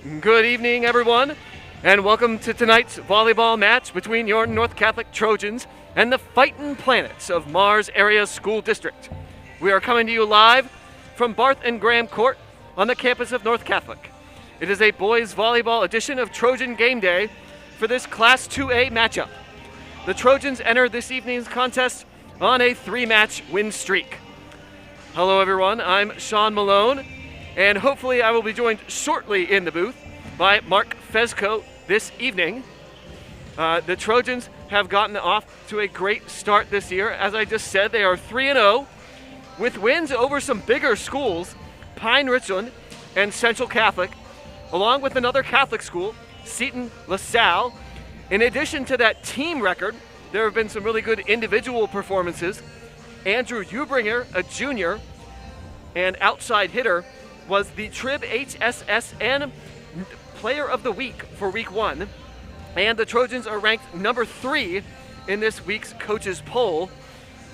Good evening, everyone, and welcome to tonight's volleyball match between your North Catholic Trojans and the Fightin' Planets of Mars Area School District. We are coming to you live from Barth and Graham Court on the campus of North Catholic. It is a boys volleyball edition of Trojan Game Day for this Class 2A matchup. The Trojans enter this evening's contest on a 3-match win streak. Hello, everyone. I'm Sean Malone, and hopefully I will be joined shortly in the booth by Mark Fezco this evening. The Trojans have gotten off to a great start this year. As I just said, they are 3-0 with wins over some bigger schools, Pine Richland and Central Catholic, along with another Catholic school, Seton LaSalle. In addition to that team record, there have been some really good individual performances. Andrew Ubringer, a junior and outside hitter, was the Trib HSSN Player of the Week for Week 1. And the Trojans are ranked number 3 in this week's coaches poll.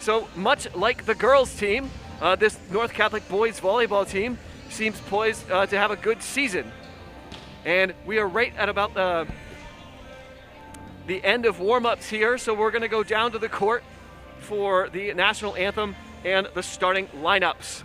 So much like the girls team, this North Catholic boys volleyball team seems poised to have a good season. And we are right at about the end of warm-ups here, so we're going to go down to the court for the national anthem and the starting lineups.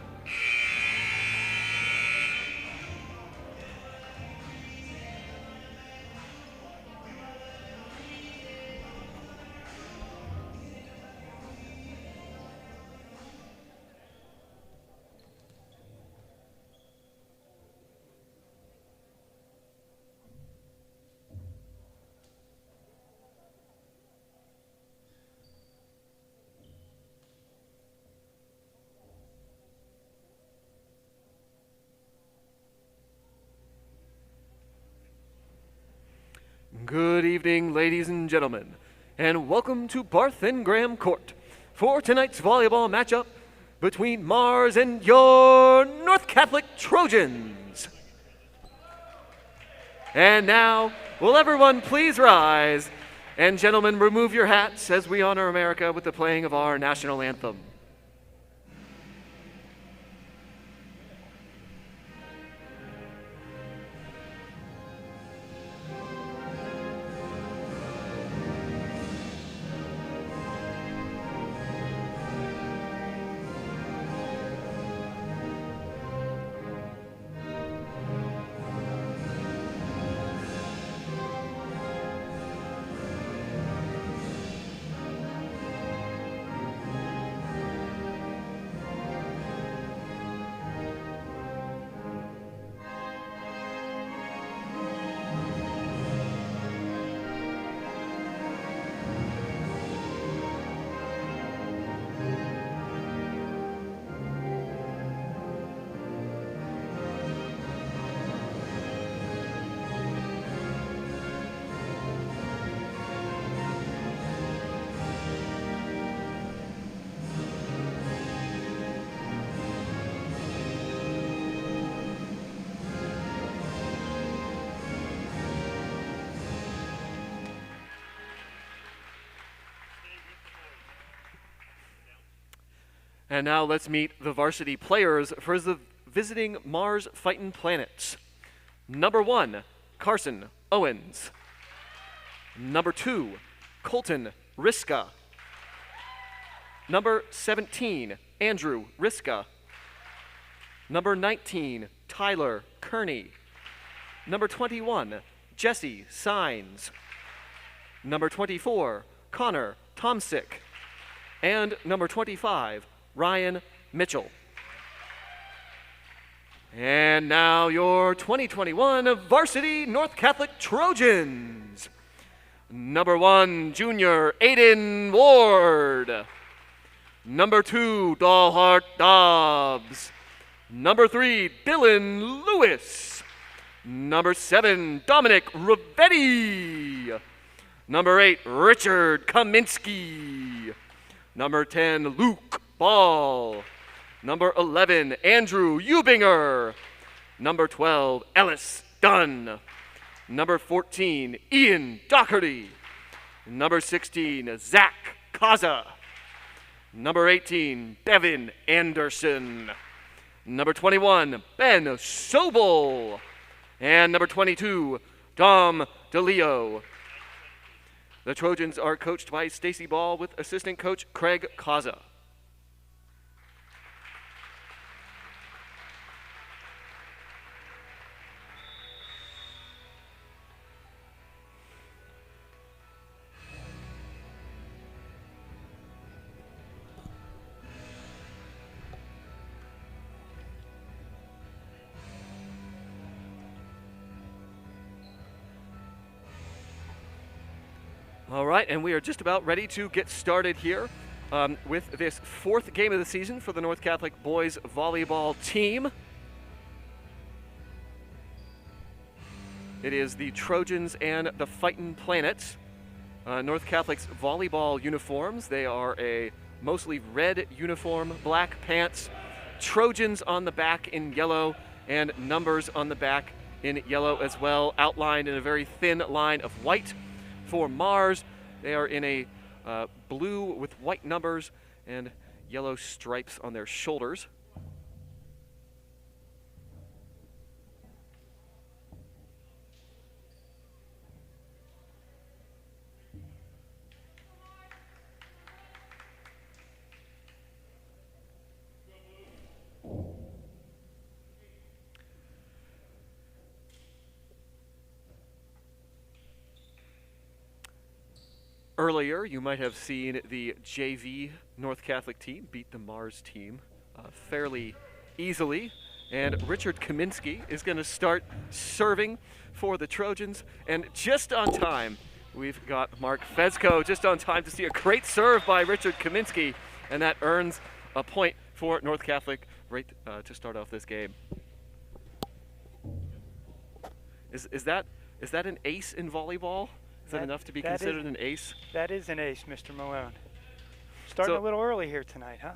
Good evening, ladies and gentlemen, and welcome to Barth and Graham Court for tonight's volleyball matchup between Mars and your North Catholic Trojans. And now, will everyone please rise, and gentlemen, remove your hats as we honor America with the playing of our national anthem. And now let's meet the varsity players for the visiting Mars Fightin' Planets. Number 1, Carson Owens. Number 2, Colton Riska. Number 17, Andrew Riska. Number 19, Tyler Kearney. Number 21, Jesse Sines. Number 24, Connor Tomsick. And number 25, Ryan Mitchell. And now your 2021 Varsity North Catholic Trojans. Number 1, junior Aiden Ward. Number 2, Dollheart Dobbs. Number 3, Dylan Lewis. Number 7, Dominic Ravetti. Number 8, Richard Kaminsky. Number 10, Luke Ball. Number 11, Andrew Ubinger. Number 12, Ellis Dunn. Number 14, Ian Doherty. Number 16, Zach Kaza. Number 18, Devin Anderson. Number 21, Ben Sobel. and number 22, Dom DeLeo. The Trojans are coached by Stacy Ball with assistant coach Craig Kaza. All right, and we are just about ready to get started here with this fourth game of the season for the North Catholic boys volleyball team. It is the Trojans and the Fightin' Planets. North Catholic's volleyball uniforms, they are a mostly red uniform, black pants, Trojans on the back in yellow, and numbers on the back in yellow as well, outlined in a very thin line of white. For Mars, they are in a blue with white numbers and yellow stripes on their shoulders. Earlier, you might have seen the JV North Catholic team beat the Mars team fairly easily. And Richard Kaminsky is going to start serving for the Trojans. And just on time, we've got Mark Fezco just on time to see a great serve by Richard Kaminsky. And that earns a point for North Catholic right to start off this game. Is that an ace in volleyball? Is that enough to be considered an ace? That is an ace, Mr. Malone. Starting a little early here tonight, huh?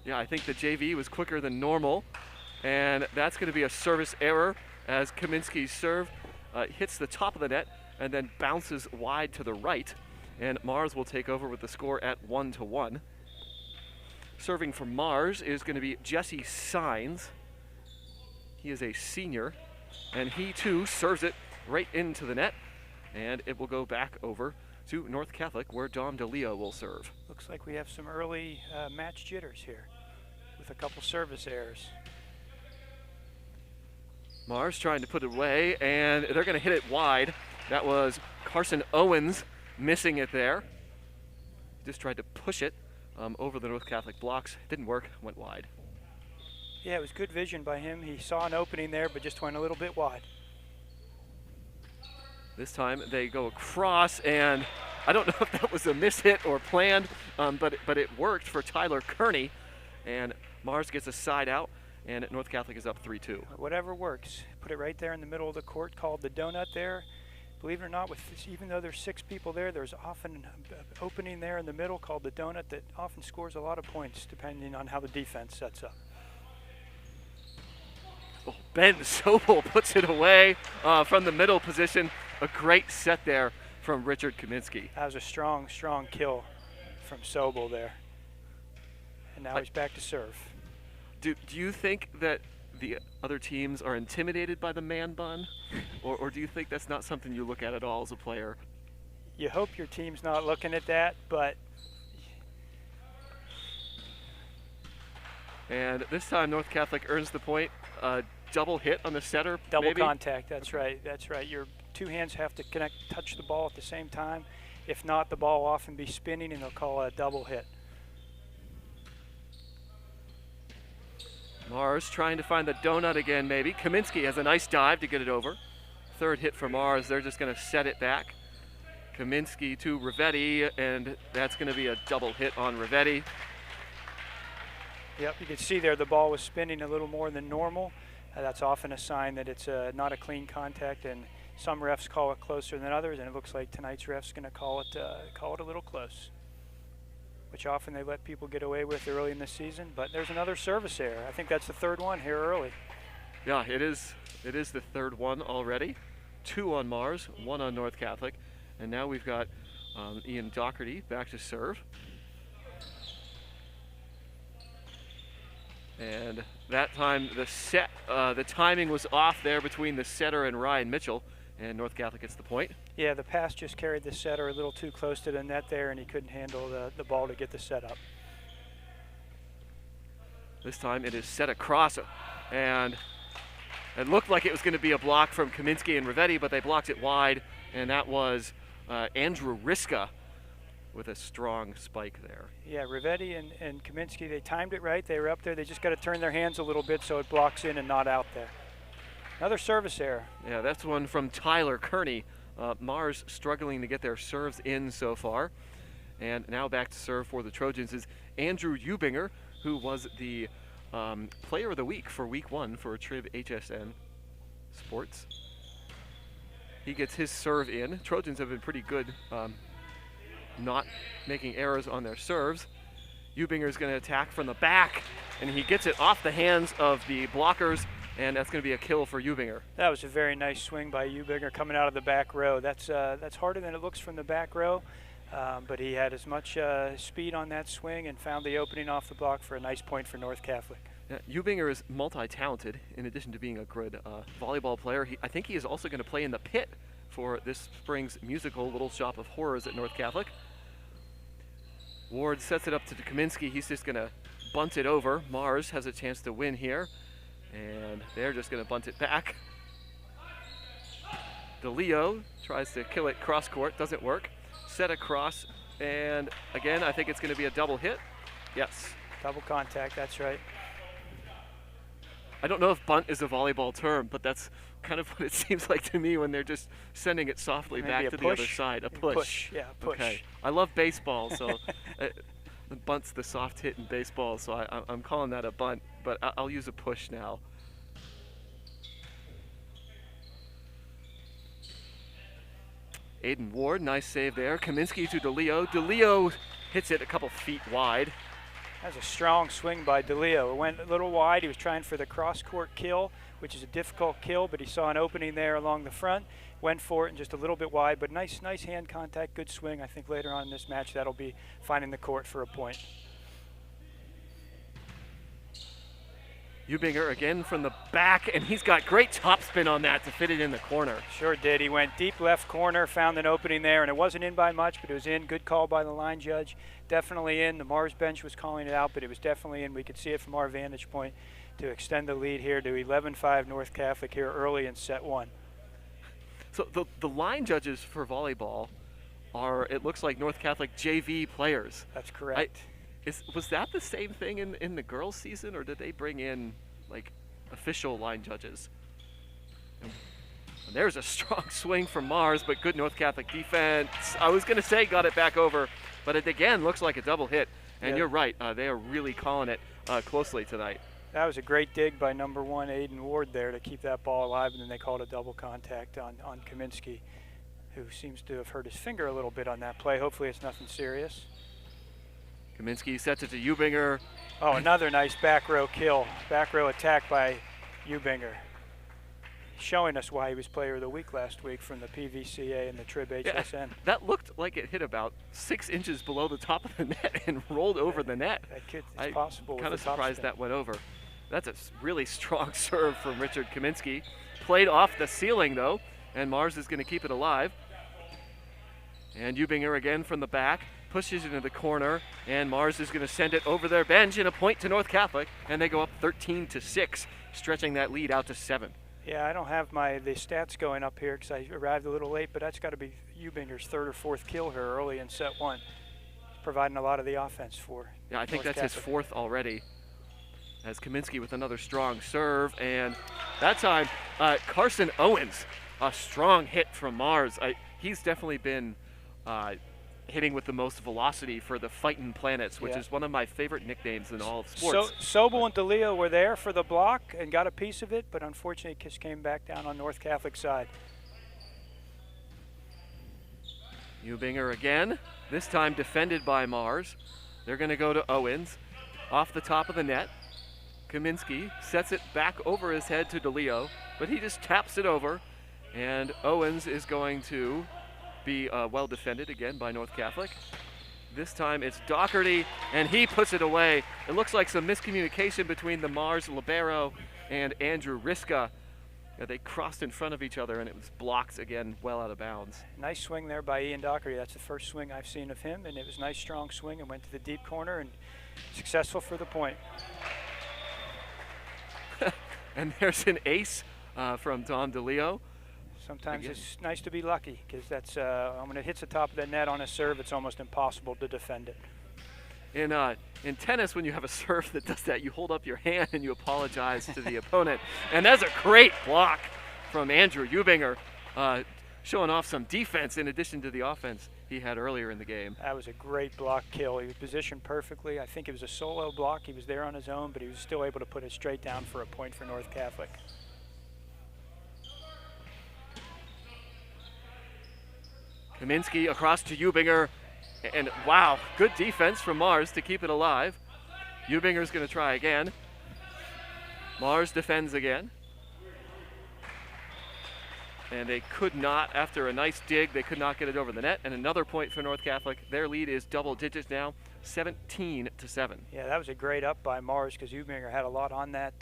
Yeah, I think the JV was quicker than normal, and that's going to be a service error as Kaminsky's serve hits the top of the net and then bounces wide to the right, and Mars will take over with the score at 1-1. Serving for Mars is going to be Jesse Sines. He is a senior, and he too serves it right into the net. And it will go back over to North Catholic, where Dom DeLeo will serve. Looks like we have some early match jitters here with a couple service errors. Mars trying to put it away, and they're going to hit it wide. That was Carson Owens missing it there. Just tried to push it over the North Catholic blocks. Didn't work, went wide. Yeah, it was good vision by him. He saw an opening there, but just went a little bit wide. This time they go across, and I don't know if that was a mishit or planned, but it worked for Tyler Kearney, and Mars gets a side out, and North Catholic is up 3-2. Whatever works. Put it right there in the middle of the court, called the donut there. Believe it or not, even though there's 6 people there, there's often an opening there in the middle called the donut that often scores a lot of points depending on how the defense sets up. Oh, Ben Sobel puts it away from the middle position. A great set there from Richard Kaminsky. That was a strong, strong kill from Sobel there. And now he's back to serve. Do you think that the other teams are intimidated by the man bun? Or do you think that's not something you look at all as a player? You hope your team's not looking at that, but... And this time North Catholic earns the point. Double hit on the setter, Double maybe? Contact, that's right, that's right. Your 2 hands have to touch the ball at the same time. If not, the ball will often be spinning and they'll call it a double hit. Mars trying to find the donut again, maybe. Kaminsky has a nice dive to get it over. Third hit for Mars, they're just gonna set it back. Kaminsky to Rivetti, and that's gonna be a double hit on Rivetti. Yep, you can see there the ball was spinning a little more than normal. That's often a sign that it's not a clean contact, and some refs call it closer than others, and it looks like tonight's ref's going to call it a little close, which often they let people get away with early in the season. But there's another service error. I think that's the 3rd one here early. Yeah, it is the 3rd one already. 2 on Mars, 1 on North Catholic, and now we've got Ian Doherty back to serve. And that time the timing was off there between the setter and Ryan Mitchell, and North Catholic gets the point. Yeah, the pass just carried the setter a little too close to the net there, and he couldn't handle the ball to get the set up. This time it is set across, and it looked like it was going to be a block from Kaminsky and Rivetti, but they blocked it wide, and that was Andrew Riska with a strong spike there. Yeah, Rivetti and Kaminsky, they timed it right. They were up there. They just got to turn their hands a little bit so it blocks in and not out there. Another service error. Yeah, that's one from Tyler Kearney. Mars struggling to get their serves in so far. And now back to serve for the Trojans is Andrew Eubinger, who was the player of the week for week 1 for Trib HSN Sports. He gets his serve in. Trojans have been pretty good not making errors on their serves. Eubinger is going to attack from the back, and he gets it off the hands of the blockers, and that's going to be a kill for Eubinger. That was a very nice swing by Eubinger coming out of the back row. That's harder than it looks from the back row, but he had as much speed on that swing and found the opening off the block for a nice point for North Catholic. Yeah, Eubinger is multi-talented. In addition to being a good volleyball player, I think he is also going to play in the pit for this spring's musical Little Shop of Horrors at North Catholic. Ward sets it up to Kaminsky. He's just going to bunt it over. Mars has a chance to win here, and they're just going to bunt it back. DeLeo tries to kill it cross court, doesn't work. Set across, and again, I think it's going to be a double hit. Yes. Double contact, that's right. I don't know if bunt is a volleyball term, but that's kind of what it seems like to me when they're just sending it softly Maybe back to push? the other side. A push. Yeah, push. Okay. I love baseball, so bunt's the soft hit in baseball, so I'm calling that a bunt, but I'll use a push now. Aiden Ward, nice save there. Kaminsky to DeLeo. DeLeo hits it a couple feet wide. That's a strong swing by DeLeo. It went a little wide. He was trying for the cross-court kill, which is a difficult kill, but he saw an opening there along the front, went for it and just a little bit wide, but nice hand contact, good swing. I think later on in this match that'll be finding the court for a point. Eubinger again from the back, and he's got great topspin on that to fit it in the corner. Sure did. He went deep left corner, found an opening there, and it wasn't in by much, but it was in. Good call by the line judge. Definitely in. The Mars bench was calling it out, but it was definitely in. We could see it from our vantage point to extend the lead here to 11-5 North Catholic here early in set 1. So the line judges for volleyball are, it looks like, North Catholic JV players. That's correct. Was that the same thing in the girls' season, or did they bring in like official line judges? And there's a strong swing from Mars, but good North Catholic defense. I was going to say got it back over, but it again looks like a double hit. And yeah. You're right, they are really calling it closely tonight. That was a great dig by number 1 Aiden Ward there to keep that ball alive, and then they called a double contact on Kaminsky, who seems to have hurt his finger a little bit on that play. Hopefully it's nothing serious. Kaminsky sets it to Eubinger. Oh, another nice back row kill. Back row attack by Eubinger. Showing us why he was player of the week last week from the PVCA and the Trib HSN. Yeah, that looked like it hit about 6 inches below the top of the net and rolled over the net. It's possible. I'm kind of surprised that went over. That's a really strong serve from Richard Kaminsky. Played off the ceiling though, and Mars is going to keep it alive. And Eubinger again from the back. Pushes it into the corner, and Mars is going to send it over their bench and a point to North Catholic, and they go up 13-6, stretching that lead out to 7. Yeah, I don't have the stats going up here because I arrived a little late, but that's got to be Eubinger's 3rd or 4th kill here early in set 1, providing a lot of the offense for. Yeah, I think North that's Catholic. his 4th already. As Kaminsky with another strong serve, and that time Carson Owens, a strong hit from Mars. He's definitely been hitting with the most velocity for the Fightin' Planets, which is one of my favorite nicknames in all of sports. So Sobel and DeLeo were there for the block and got a piece of it, but unfortunately just came back down on North Catholic side. Eubinger again, this time defended by Mars. They're going to go to Owens, off the top of the net. Kaminsky sets it back over his head to DeLeo, but he just taps it over, and Owens is going to be well defended again by North Catholic. This time it's Doherty, and he puts it away. It looks like some miscommunication between the Mars libero and Andrew Riska. They crossed in front of each other, and it was blocked again, well out of bounds. Nice swing there by Ian Doherty. That's the first swing I've seen of him, and it was a nice, strong swing and went to the deep corner and successful for the point. And there's an ace from Dom DeLeo. Sometimes Again. it's nice to be lucky because that's when it hits the top of the net on a serve, it's almost impossible to defend it. In tennis, when you have a serve that does that, you hold up your hand and you apologize to the opponent. And that's a great block from Andrew Eubinger, showing off some defense in addition to the offense he had earlier in the game. That was a great block kill. He was positioned perfectly. I think it was a solo block. He was there on his own, but he was still able to put it straight down for a point for North Catholic. Kaminsky across to Eubinger, and wow, good defense from Mars to keep it alive. Eubinger's going to try again. Mars defends again. And they could not, after a nice dig, they could not get it over the net. And another point for North Catholic. Their lead is double digits now, 17-7. Yeah, that was a great up by Mars because Eubinger had a lot on that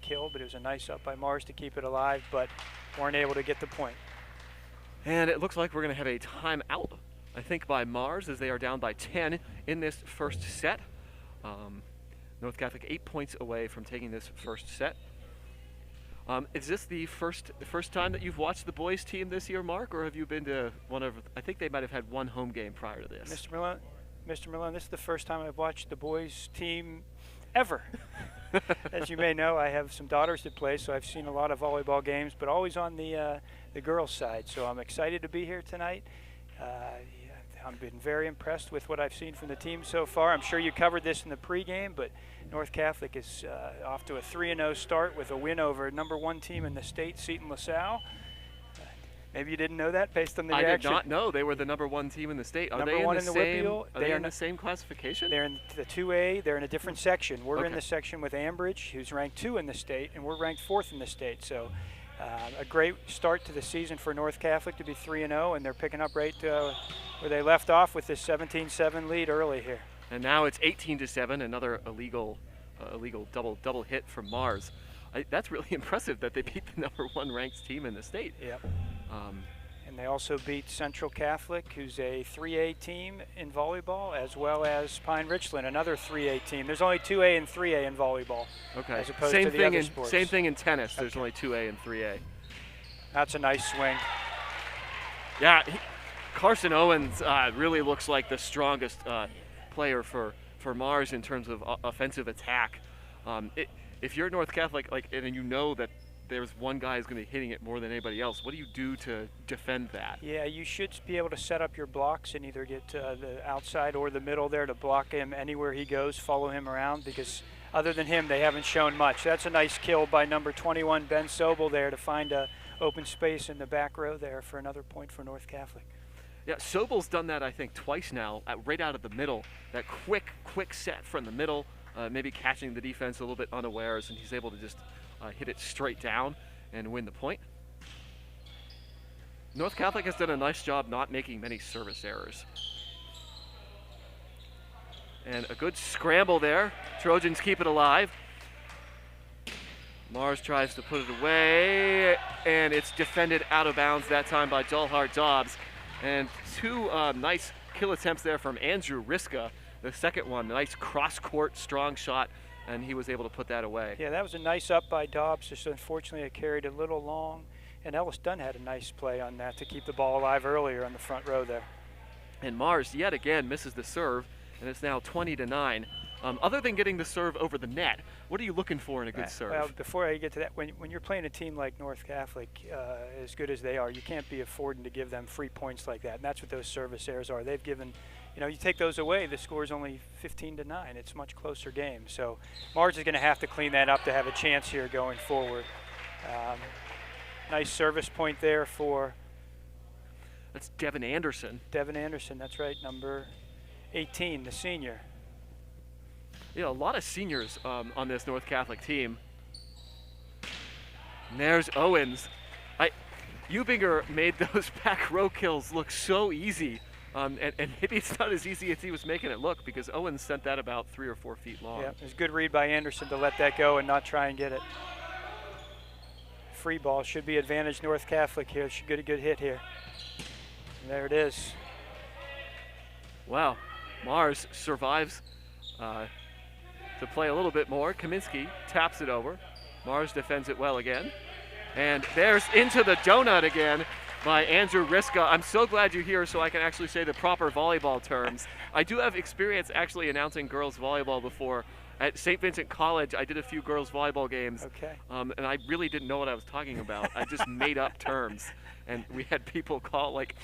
kill, but it was a nice up by Mars to keep it alive, but weren't able to get the point. And it looks like we're going to have a timeout, I think, by Mars, as they are down by 10 in this first set. North Catholic 8 points away from taking this first set. Is this the first time that you've watched the boys team this year, Mark, or have you been to one of? I think they might have had one home game prior to this. Mr. Malone, this is the first time I've watched the boys team ever. As you may know, I have some daughters that play, so I've seen a lot of volleyball games, but always on the girls' side. So I'm excited to be here tonight. I've been very impressed with what I've seen from the team so far. I'm sure you covered this in the pregame, but North Catholic is off to a 3-0 start with a win over #1 team in the state, Seton LaSalle. Maybe you didn't know that based on the reaction. I did not know they were the #1 team in the state. Are they in the same classification? They're in the 2A. They're in a different section. We're Okay. in the section with Ambridge, who's ranked 2 in the state, and we're ranked 4th in the state. So a great start to the season for North Catholic to be 3-0, and they're picking up right where they left off with this 17-7 lead early here. And now it's 18-7, another illegal double hit from Mars. That's really impressive that they beat the #1 ranked team in the state. Yep. And they also beat Central Catholic, who's a 3A team in volleyball, as well as Pine Richland, another 3A team. There's only 2A and 3A in volleyball. Okay. As opposed same to the thing other in sports. same thing in tennis. Okay. There's only 2A and 3A. That's a nice swing. Yeah, Carson Owens really looks like the strongest player for Mars in terms of offensive attack. If you're North Catholic, and you know that there's one guy who's going to be hitting it more than anybody else, what do you do to defend that? Yeah, you should be able to set up your blocks and either get the outside or the middle there to block him anywhere he goes, follow him around, because other than him, they haven't shown much. That's a nice kill by number 21, Ben Sobel, there to find a open space in the back row there for another point for North Catholic. Yeah, Sobel's done that, I think, twice now, right out of the middle. That quick set from the middle, maybe catching the defense a little bit unawares, and he's able to just hit it straight down and win the point. North Catholic has done a nice job not making many service errors. And a good scramble there. Trojans keep it alive. Mars tries to put it away, and it's defended out of bounds that time by Dalhart Dobbs. And two nice kill attempts there from Andrew Riska. The second one, nice cross-court strong shot, and he was able to put that away. Yeah, that was a nice up by Dobbs. Just unfortunately, it carried a little long, and Ellis Dunn had a nice play on that to keep the ball alive earlier on the front row there. And Mars, yet again, misses the serve, and it's now 20-9. Other than getting the serve over the net, what are you looking for in a good serve? Well, before I get to that, when you're playing a team like North Catholic, as good as they are, you can't be affording to give them free points like that, and that's what those service errors are. They've given, you take those away, the score is only 15-9. It's a much closer game. So Mars is going to have to clean that up to have a chance here going forward. Nice service point there for... That's Devin Anderson. Devin Anderson, that's right, number 18, the senior. A lot of seniors on this North Catholic team. And there's Owens. Eubinger made those back row kills look so easy And maybe it's not as easy as he was making it look, because Owens sent that about 3 or 4 feet long. Yeah, it was a good read by Anderson to let that go and not try and get it. Free ball should be advantage North Catholic here. Should get a good hit here. And there it is. Wow, Mars survives to play a little bit more. Kaminsky taps it over. Mars defends it well again. And there's into the donut again by Andrew Riska. I'm so glad you're here so I can actually say the proper volleyball terms. I do have experience actually announcing girls volleyball before. At St. Vincent College, I did a few girls volleyball games, okay. And I really didn't know what I was talking about. I just made up terms, and we had people call, like,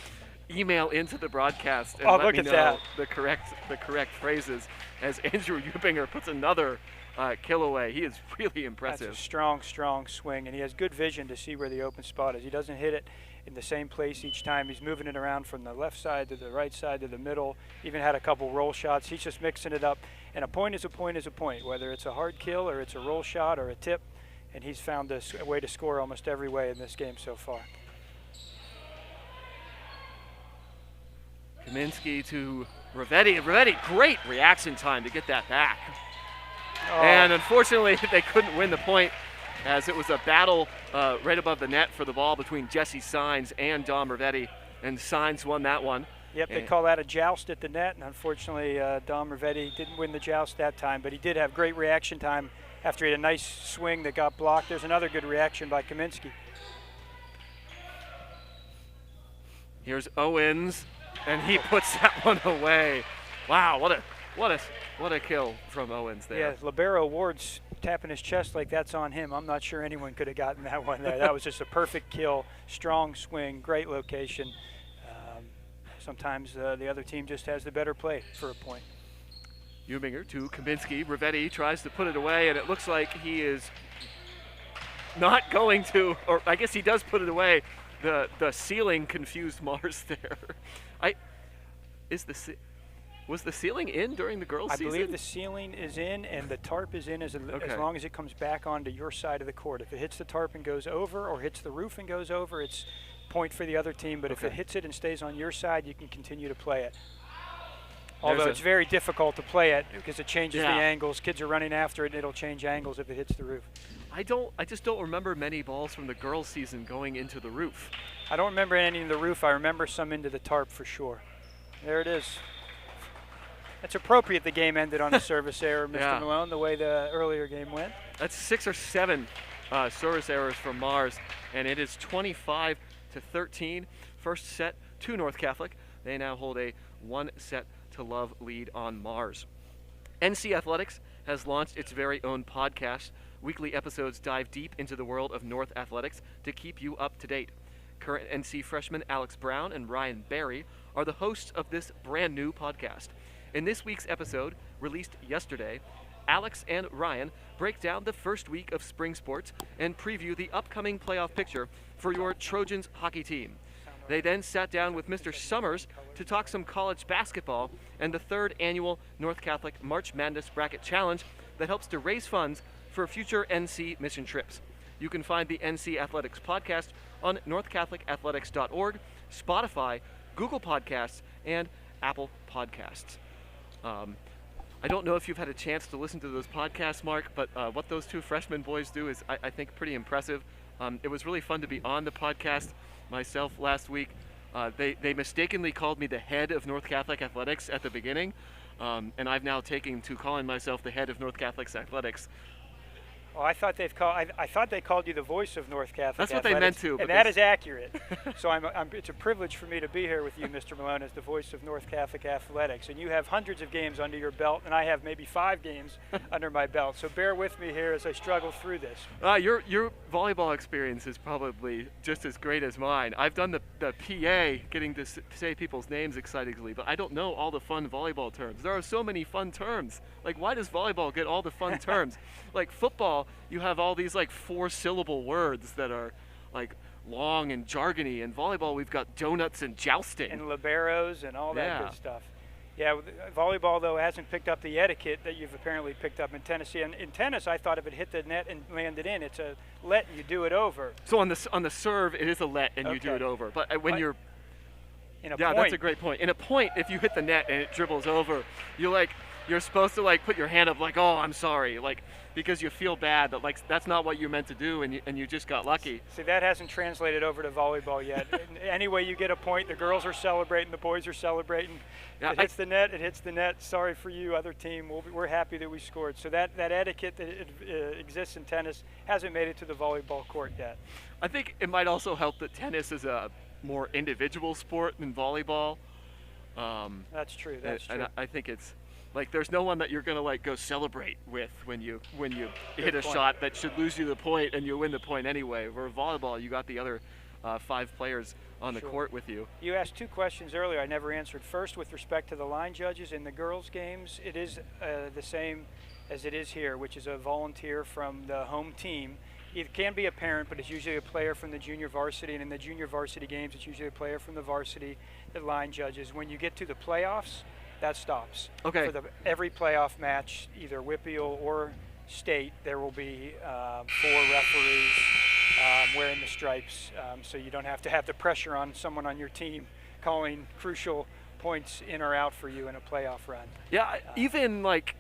email into the broadcast and let me know the correct phrases. As Andrew Eubinger puts another kill away, he is really impressive. That's a strong, strong swing, and he has good vision to see where the open spot is. He doesn't hit it in the same place each time. He's moving it around from the left side to the right side to the middle. Even had a couple roll shots. He's just mixing it up. And a point is a point is a point, whether it's a hard kill or it's a roll shot or a tip. And he's found a way to score almost every way in this game so far. Kaminsky to Rivetti. Rivetti, great reaction time to get that back. Oh. And unfortunately, they couldn't win the point, as it was a battle right above the net for the ball between Jesse Saenz and Dom Rivetti, and Saenz won that one. Yep, they call that a joust at the net, and unfortunately Dom Rivetti didn't win the joust that time, but he did have great reaction time after he had a nice swing that got blocked. There's another good reaction by Kaminsky. Here's Owens, and he puts that one away. Wow, what a kill from Owens there. Yeah, Libero Ward's tapping his chest like that's on him. I'm not sure anyone could have gotten that one there. That was just a perfect kill, strong swing, great location. Sometimes the other team just has the better play for a point. Eubinger to Kaminsky. Rivetti tries to put it away, and it looks like he is not going to, or I guess he does put it away. The ceiling confused Mars there. Was the ceiling in during the girls' season? I believe the ceiling is in, and the tarp is in as long as it comes back onto your side of the court. If it hits the tarp and goes over, or hits the roof and goes over, it's point for the other team. But if it hits it and stays on your side, you can continue to play it. Although it's very difficult to play it because it changes the angles. Kids are running after it, and it'll change angles if it hits the roof. I just don't remember many balls from the girls' season going into the roof. I don't remember any in the roof. I remember some into the tarp for sure. There it is. It's appropriate the game ended on a service error, Mr. Malone, the way the earlier game went. That's 6 or 7 service errors from Mars, and it is 25-13. First set to North Catholic. They now hold a 1-set-to-love lead on Mars. NC Athletics has launched its very own podcast. Weekly episodes dive deep into the world of North Athletics to keep you up to date. Current NC freshmen Alex Brown and Ryan Barry are the hosts of this brand new podcast. In this week's episode, released yesterday, Alex and Ryan break down the first week of spring sports and preview the upcoming playoff picture for your Trojans hockey team. They then sat down with Mr. Summers to talk some college basketball and the 3rd annual North Catholic March Madness Bracket Challenge that helps to raise funds for future NC mission trips. You can find the NC Athletics podcast on northcatholicathletics.org, Spotify, Google Podcasts, and Apple Podcasts. I don't know if you've had a chance to listen to those podcasts, Mark, but what those two freshman boys do is, I think, pretty impressive. It was really fun to be on the podcast myself last week. They mistakenly called me the head of North Catholic Athletics at the beginning, and I've now taken to calling myself the head of North Catholic Athletics. Well, I thought they called you the voice of North Catholic. That's what Athletics, they meant to. And that is accurate. So it's a privilege for me to be here with you, Mr. Malone, as the voice of North Catholic Athletics. And you have hundreds of games under your belt, and I have maybe 5 games under my belt. So bear with me here as I struggle through this. Your volleyball experience is probably just as great as mine. I've done the PA, getting to say people's names excitedly, but I don't know all the fun volleyball terms. There are so many fun terms. Like, why does volleyball get all the fun terms? Like football, you have all these like 4-syllable words that are like long and jargony. In volleyball, we've got donuts and jousting. And liberos and all that good stuff. Yeah, volleyball, though, hasn't picked up the etiquette that you've apparently picked up in Tennessee. And in tennis, I thought if it hit the net and landed in, it's a let and you do it over. So on the serve, it is a let and you do it over. But when you're In a Yeah, point. that's a great point. In a point, if you hit the net and it dribbles over, you're supposed to like put your hand up like, oh, I'm sorry, like because you feel bad that like that's not what you meant to do and you just got lucky. See, that hasn't translated over to volleyball yet. Anyway, you get a point. The girls are celebrating. The boys are celebrating. Yeah, It hits the net. It hits the net. Sorry for you, other team. We're happy that we scored. So that etiquette that exists in tennis hasn't made it to the volleyball court yet. I think it might also help that tennis is a more individual sport than volleyball. That's true. That's true. And I think it's like there's no one that you're gonna like go celebrate with when you hit a shot that should lose you the point and you win the point anyway. Where volleyball, you got the other 5 players on the court with you. You asked 2 questions earlier I never answered. First, with respect to the line judges in the girls' games, it is the same as it is here, which is a volunteer from the home team. It can be a parent, but it's usually a player from the junior varsity, and in the junior varsity games, it's usually a player from the varsity that line judges. When you get to the playoffs, that stops. Okay. For every playoff match, either WPIAL or state, there will be 4 referees wearing the stripes, so you don't have to have the pressure on someone on your team calling crucial points in or out for you in a playoff run. Yeah, even like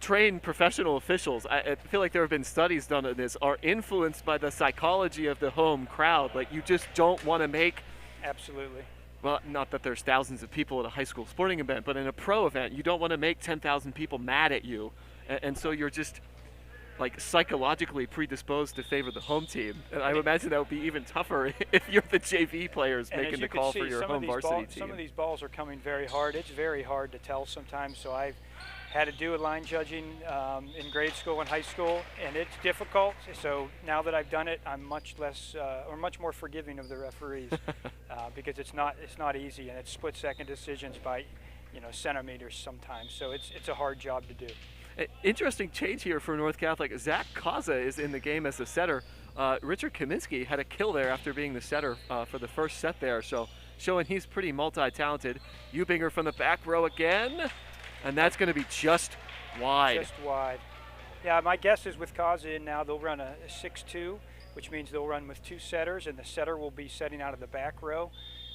trained professional officials, I feel like there have been studies done on this, are influenced by the psychology of the home crowd. Like you just don't want to make. Absolutely. Well, not that there's thousands of people at a high school sporting event, but in a pro event, you don't want to make 10,000 people mad at you. And so you're just like psychologically predisposed to favor the home team. And I would imagine that would be even tougher if you're the JV players making the call for your home varsity team. Some of these balls are coming very hard. It's very hard to tell sometimes. So I've had to do a line judging in grade school and high school, and it's difficult. So now that I've done it, I'm much less or much more forgiving of the referees because it's not easy, and it's split-second decisions by centimeters sometimes. So it's a hard job to do. Interesting change here for North Catholic. Zach Kaza is in the game as the setter. Richard Kaminsky had a kill there after being the setter for the first set there, so showing he's pretty multi-talented. Eubinger from the back row again, and that's going to be just wide. Just wide. Yeah, my guess is with Kaza in now, they'll run a 6-2, which means they'll run with 2 setters, and the setter will be setting out of the back row.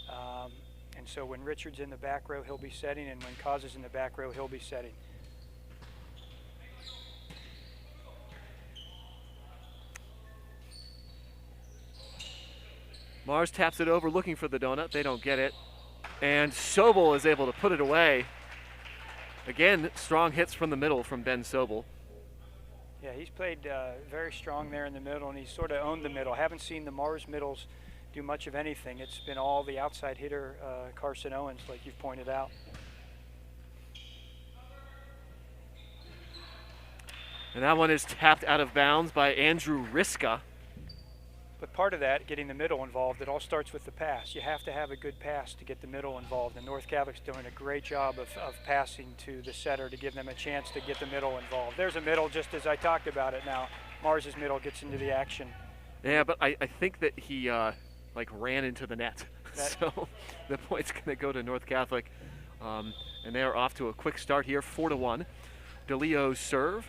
And so when Richard's in the back row, he'll be setting, and when Kaza's in the back row, he'll be setting. Mars taps it over looking for the donut. They don't get it. And Sobel is able to put it away. Again, strong hits from the middle from Ben Sobel. Yeah, he's played very strong there in the middle, and he's sort of owned the middle. Haven't seen the Mars middles do much of anything. It's been all the outside hitter, Carson Owens, like you've pointed out. And that one is tapped out of bounds by Andrew Riska. But part of that, getting the middle involved, it all starts with the pass. You have to have a good pass to get the middle involved, and North Catholic's doing a great job of passing to the setter to give them a chance to get the middle involved. There's a middle, just as I talked about it now. Mars's middle gets into the action. Yeah, but I think that he ran into the net. So the point's going to go to North Catholic. And they are off to a quick start here, 4-1. DeLeo's serve.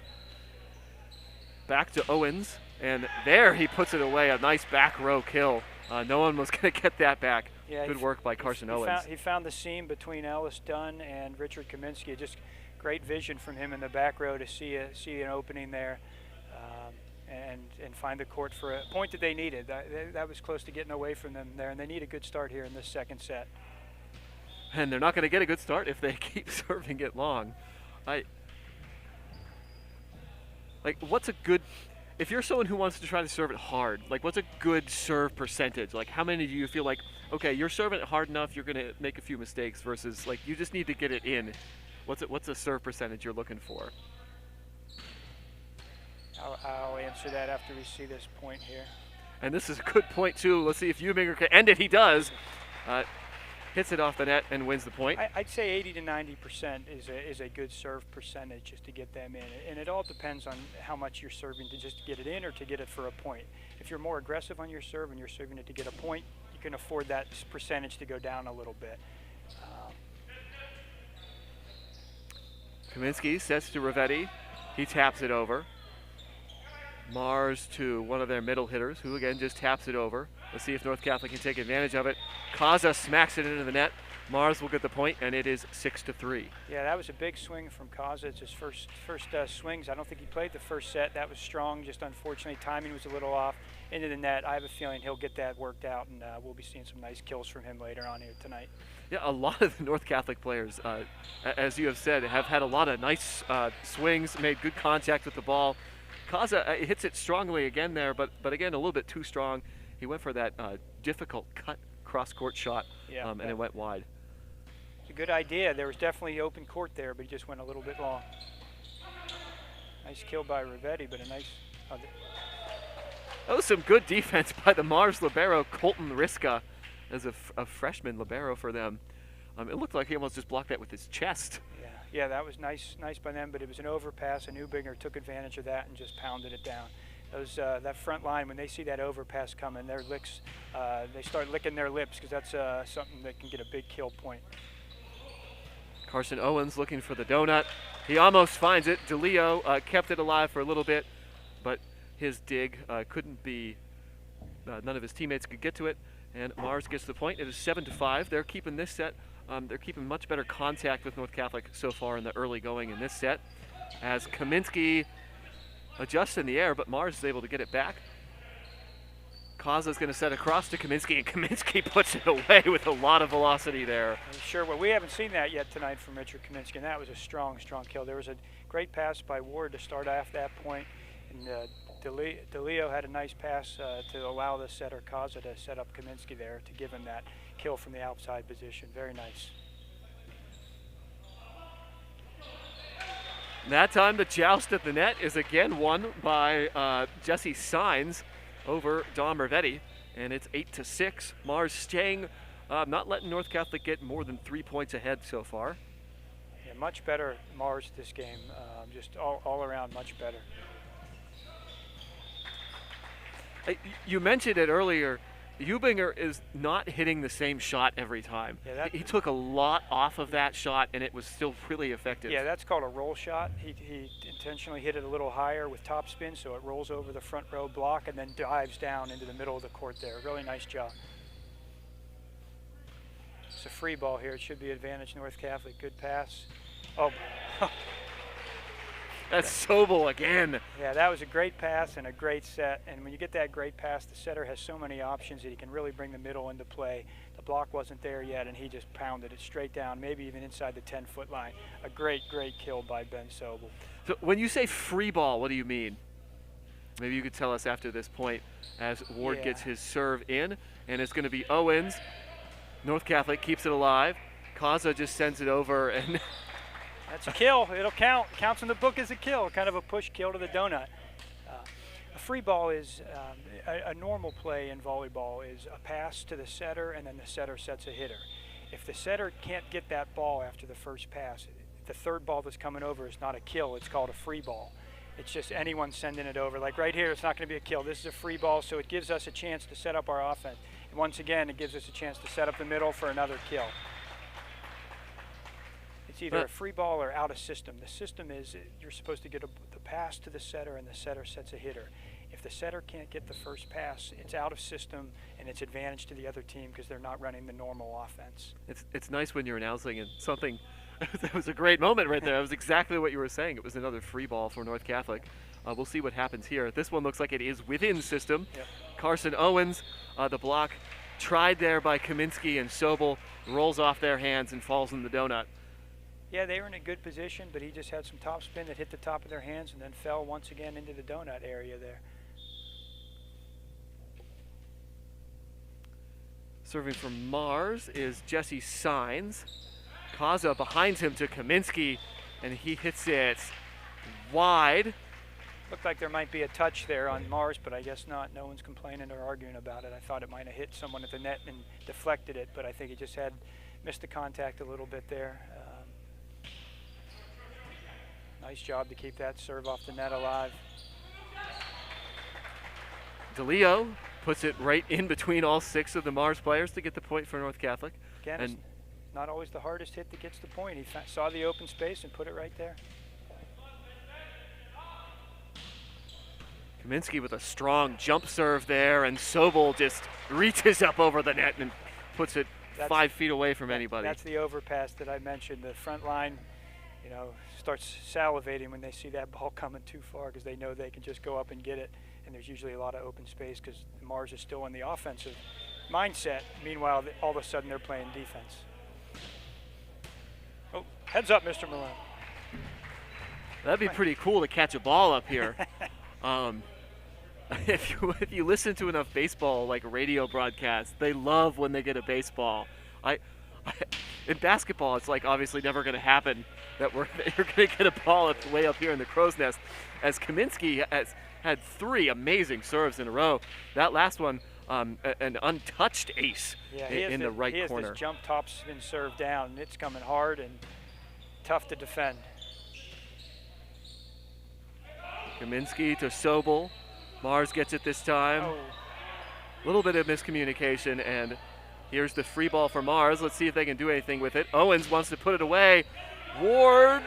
Back to Owens. And there he puts it away, a nice back row kill. No one was going to get that back. Yeah, good work by Carson Owens. He found the seam between Ellis Dunn and Richard Kaminsky. Just great vision from him in the back row to see an opening there and find the court for a point that they needed. That was close to getting away from them there, and they need a good start here in this second set. And they're not going to get a good start if they keep serving it long. What's a good... If you're someone who wants to try to serve it hard, what's a good serve percentage? How many do you feel like, okay, you're serving it hard enough, you're going to make a few mistakes versus you just need to get it in? What's a serve percentage you're looking for? I'll answer that after we see this point here. And this is a good point too. Let's see if Eubinger can end it. He does. Hits it off the net and wins the point. I'd say 80 to 90% is a good serve percentage just to get them in. And it all depends on how much you're serving to just get it in or to get it for a point. If you're more aggressive on your serve and you're serving it to get a point, you can afford that percentage to go down a little bit. Kaminsky sets to Ravetti. He taps it over. Mars to one of their middle hitters, who again just taps it over. Let's see if North Catholic can take advantage of it. Kaza smacks it into the net. Mars will get the point, and it is 6-3. Yeah, that was a big swing from Kaza. It's his first swings. I don't think he played the first set. That was strong. Just unfortunately, timing was a little off into the net. I have a feeling he'll get that worked out, and we'll be seeing some nice kills from him later on here tonight. Yeah, a lot of the North Catholic players, as you have said, have had a lot of nice swings, made good contact with the ball. Kaza hits it strongly again there, but again, a little bit too strong. He went for that difficult cut cross-court shot, and it went wide. It's a good idea. There was definitely open court there, but he just went a little bit long. Nice kill by Rivetti, but a nice... That was some good defense by the Mars libero, Colton Riska, as a freshman libero for them. It looked like he almost just blocked that with his chest. Yeah, that was nice by them, but it was an overpass, and Neubinger took advantage of that and just pounded it down. That front line, when they see that overpass coming, their licks, they start licking their lips, because that's something that can get a big kill point. Carson Owens looking for the donut. He almost finds it. DeLeo kept it alive for a little bit, but his dig couldn't be, none of his teammates could get to it, and Mars gets the point. It is 7-5. They're keeping this set. They're keeping much better contact with North Catholic so far in the early going in this set, as Kaminsky adjusts in the air, but Mars is able to get it back. Kaza's going to set across to Kaminsky, and Kaminsky puts it away with a lot of velocity there. Sure, well, we haven't seen that yet tonight from Richard Kaminsky, and that was a strong kill. There was a great pass by Ward to start off that point, and DeLeo had a nice pass to allow the setter Kaza to set up Kaminsky there to give him that kill from the outside position. Very nice. That time the joust at the net is again won by Jesse Signs over Dom Rivetti, and it's 8-6. Mars staying, not letting North Catholic get more than 3 points ahead so far. Yeah, much better Mars this game, just all around much better. You mentioned it earlier, Eubinger is not hitting the same shot every time. Yeah, he took a lot off of that shot, and it was still really effective. Yeah, that's called a roll shot. He intentionally hit it a little higher with topspin, so it rolls over the front row block and then dives down into the middle of the court there. Really nice job. It's a free ball here. It should be advantage North Catholic. Good pass. Oh. That's Sobel again. Yeah, that was a great pass and a great set. And when you get that great pass, the setter has so many options that he can really bring the middle into play. The block wasn't there yet, and he just pounded it straight down, maybe even inside the 10-foot line. A great kill by Ben Sobel. So when you say free ball, what do you mean? Maybe you could tell us after this point, as Ward gets his serve in, and it's going to be Owens. North Catholic keeps it alive. Kaza just sends it over, and that's a kill. It'll count. Counts in the book as a kill, kind of a push kill to the donut. A free ball is a normal play in volleyball is a pass to the setter, and then the setter sets a hitter. If the setter can't get that ball after the first pass, the third ball that's coming over is not a kill. It's called a free ball. It's just anyone sending it over. Like right here, it's not going to be a kill. This is a free ball, so it gives us a chance to set up our offense. And once again, it gives us a chance to set up the middle for another kill. It's either a free ball or out of system. The system is you're supposed to get the pass to the setter, and the setter sets a hitter. If the setter can't get the first pass, it's out of system, and it's advantage to the other team because they're not running the normal offense. It's nice when you're announcing and something. That was a great moment right there. That was exactly what you were saying. It was another free ball for North Catholic. We'll see what happens here. This one looks like it is within system. Yep. Carson Owens, the block tried there by Kaminsky and Sobel, rolls off their hands and falls in the donut. Yeah, they were in a good position, but he just had some topspin that hit the top of their hands and then fell once again into the donut area there. Serving from Mars is Jesse Signs. Kaza behind him to Kaminsky, and he hits it wide. Looked like there might be a touch there on Mars, but I guess not. No one's complaining or arguing about it. I thought it might have hit someone at the net and deflected it, but I think it just had missed the contact a little bit there. Nice job to keep that serve off the net alive. DeLeo puts it right in between all 6 of the Mars players to get the point for North Catholic. Again, it's not always the hardest hit that gets the point. He saw the open space and put it right there. Kaminsky with a strong jump serve there, and Sobel just reaches up over the net and puts it 5 feet away from anybody. That's the overpass that I mentioned. The front line, starts salivating when they see that ball coming too far because they know they can just go up and get it, and there's usually a lot of open space because Mars is still in the offensive mindset. Meanwhile, all of a sudden they're playing defense. Oh, heads up, Mr. Malone. That'd be pretty cool to catch a ball up here. If you listen to enough baseball, like radio broadcasts, they love when they get a baseball. In basketball, it's like obviously never going to happen that you're going to get a ball way up here in the crow's nest. As Kaminsky has had 3 amazing serves in a row. That last one, an untouched ace in the right corner. He has this jump top spin serve down. It's coming hard and tough to defend. Kaminsky to Sobel. Mars gets it this time. A little bit of miscommunication, and here's the free ball for Mars. Let's see if they can do anything with it. Owens wants to put it away. Ward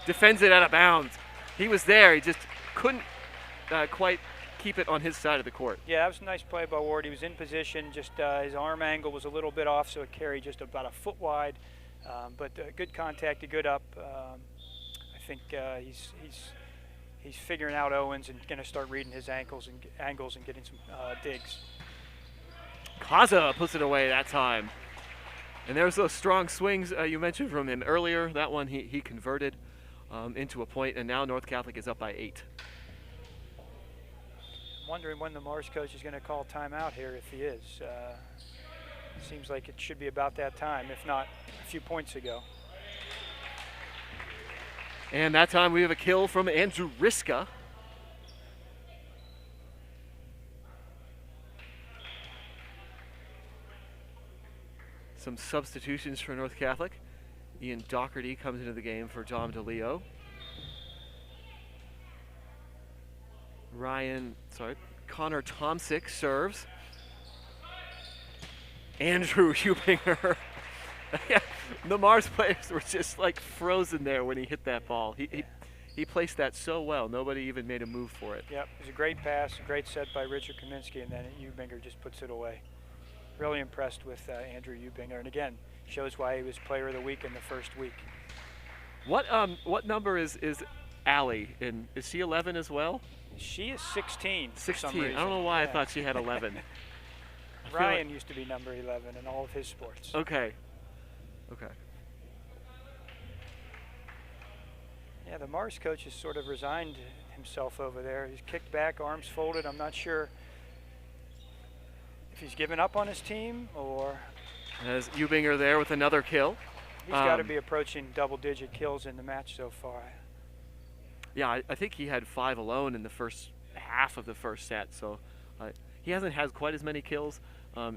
defends it out of bounds. He was there. He just couldn't quite keep it on his side of the court. Yeah, that was a nice play by Ward. He was in position. Just his arm angle was a little bit off, so it carried just about a foot wide. But good contact, a good up. I think he's figuring out Owens and going to start reading his angles and getting some digs. Kaza puts it away that time. And there's those strong swings you mentioned from him earlier. That one he converted into a point, and now North Catholic is up by 8. I'm wondering when the Mars coach is going to call timeout here, if he is. Seems like it should be about that time, if not a few points ago. And that time we have a kill from Andrew Riska. Some substitutions for North Catholic. Ian Doherty comes into the game for Dom DeLeo. Connor Tomsick serves. Andrew Hubinger. The Mars players were just like frozen there when he hit that ball. He placed that so well. Nobody even made a move for it. Yep, it was a great pass, a great set by Richard Kaminsky, and then Hubinger just puts it away. Really impressed with Andrew Hubinger, and again, shows why he was Player of the Week in the first week. What number is Allie in? Is she 11 as well? She is 16. 16. I don't know why I thought she had 11. Ryan used to be number 11 in all of his sports. Okay. Yeah, the Mars coach has sort of resigned himself over there. He's kicked back, arms folded. I'm not sure if he's given up on his team or... As Hubinger there with another kill. He's got to be approaching double-digit kills in the match so far. Yeah, I think he had 5 alone in the first half of the first set, so he hasn't had quite as many kills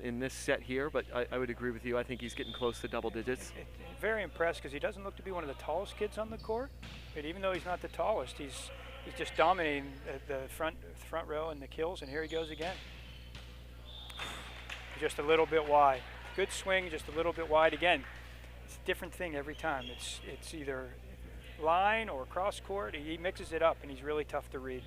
in this set here, but I would agree with you. I think he's getting close to double digits. Very impressed because he doesn't look to be one of the tallest kids on the court, but even though he's not the tallest, he's just dominating the front row and the kills, and here he goes again. Just a little bit wide. Good swing, just a little bit wide. Again, it's a different thing every time. It's either line or cross court. He mixes it up, and he's really tough to read.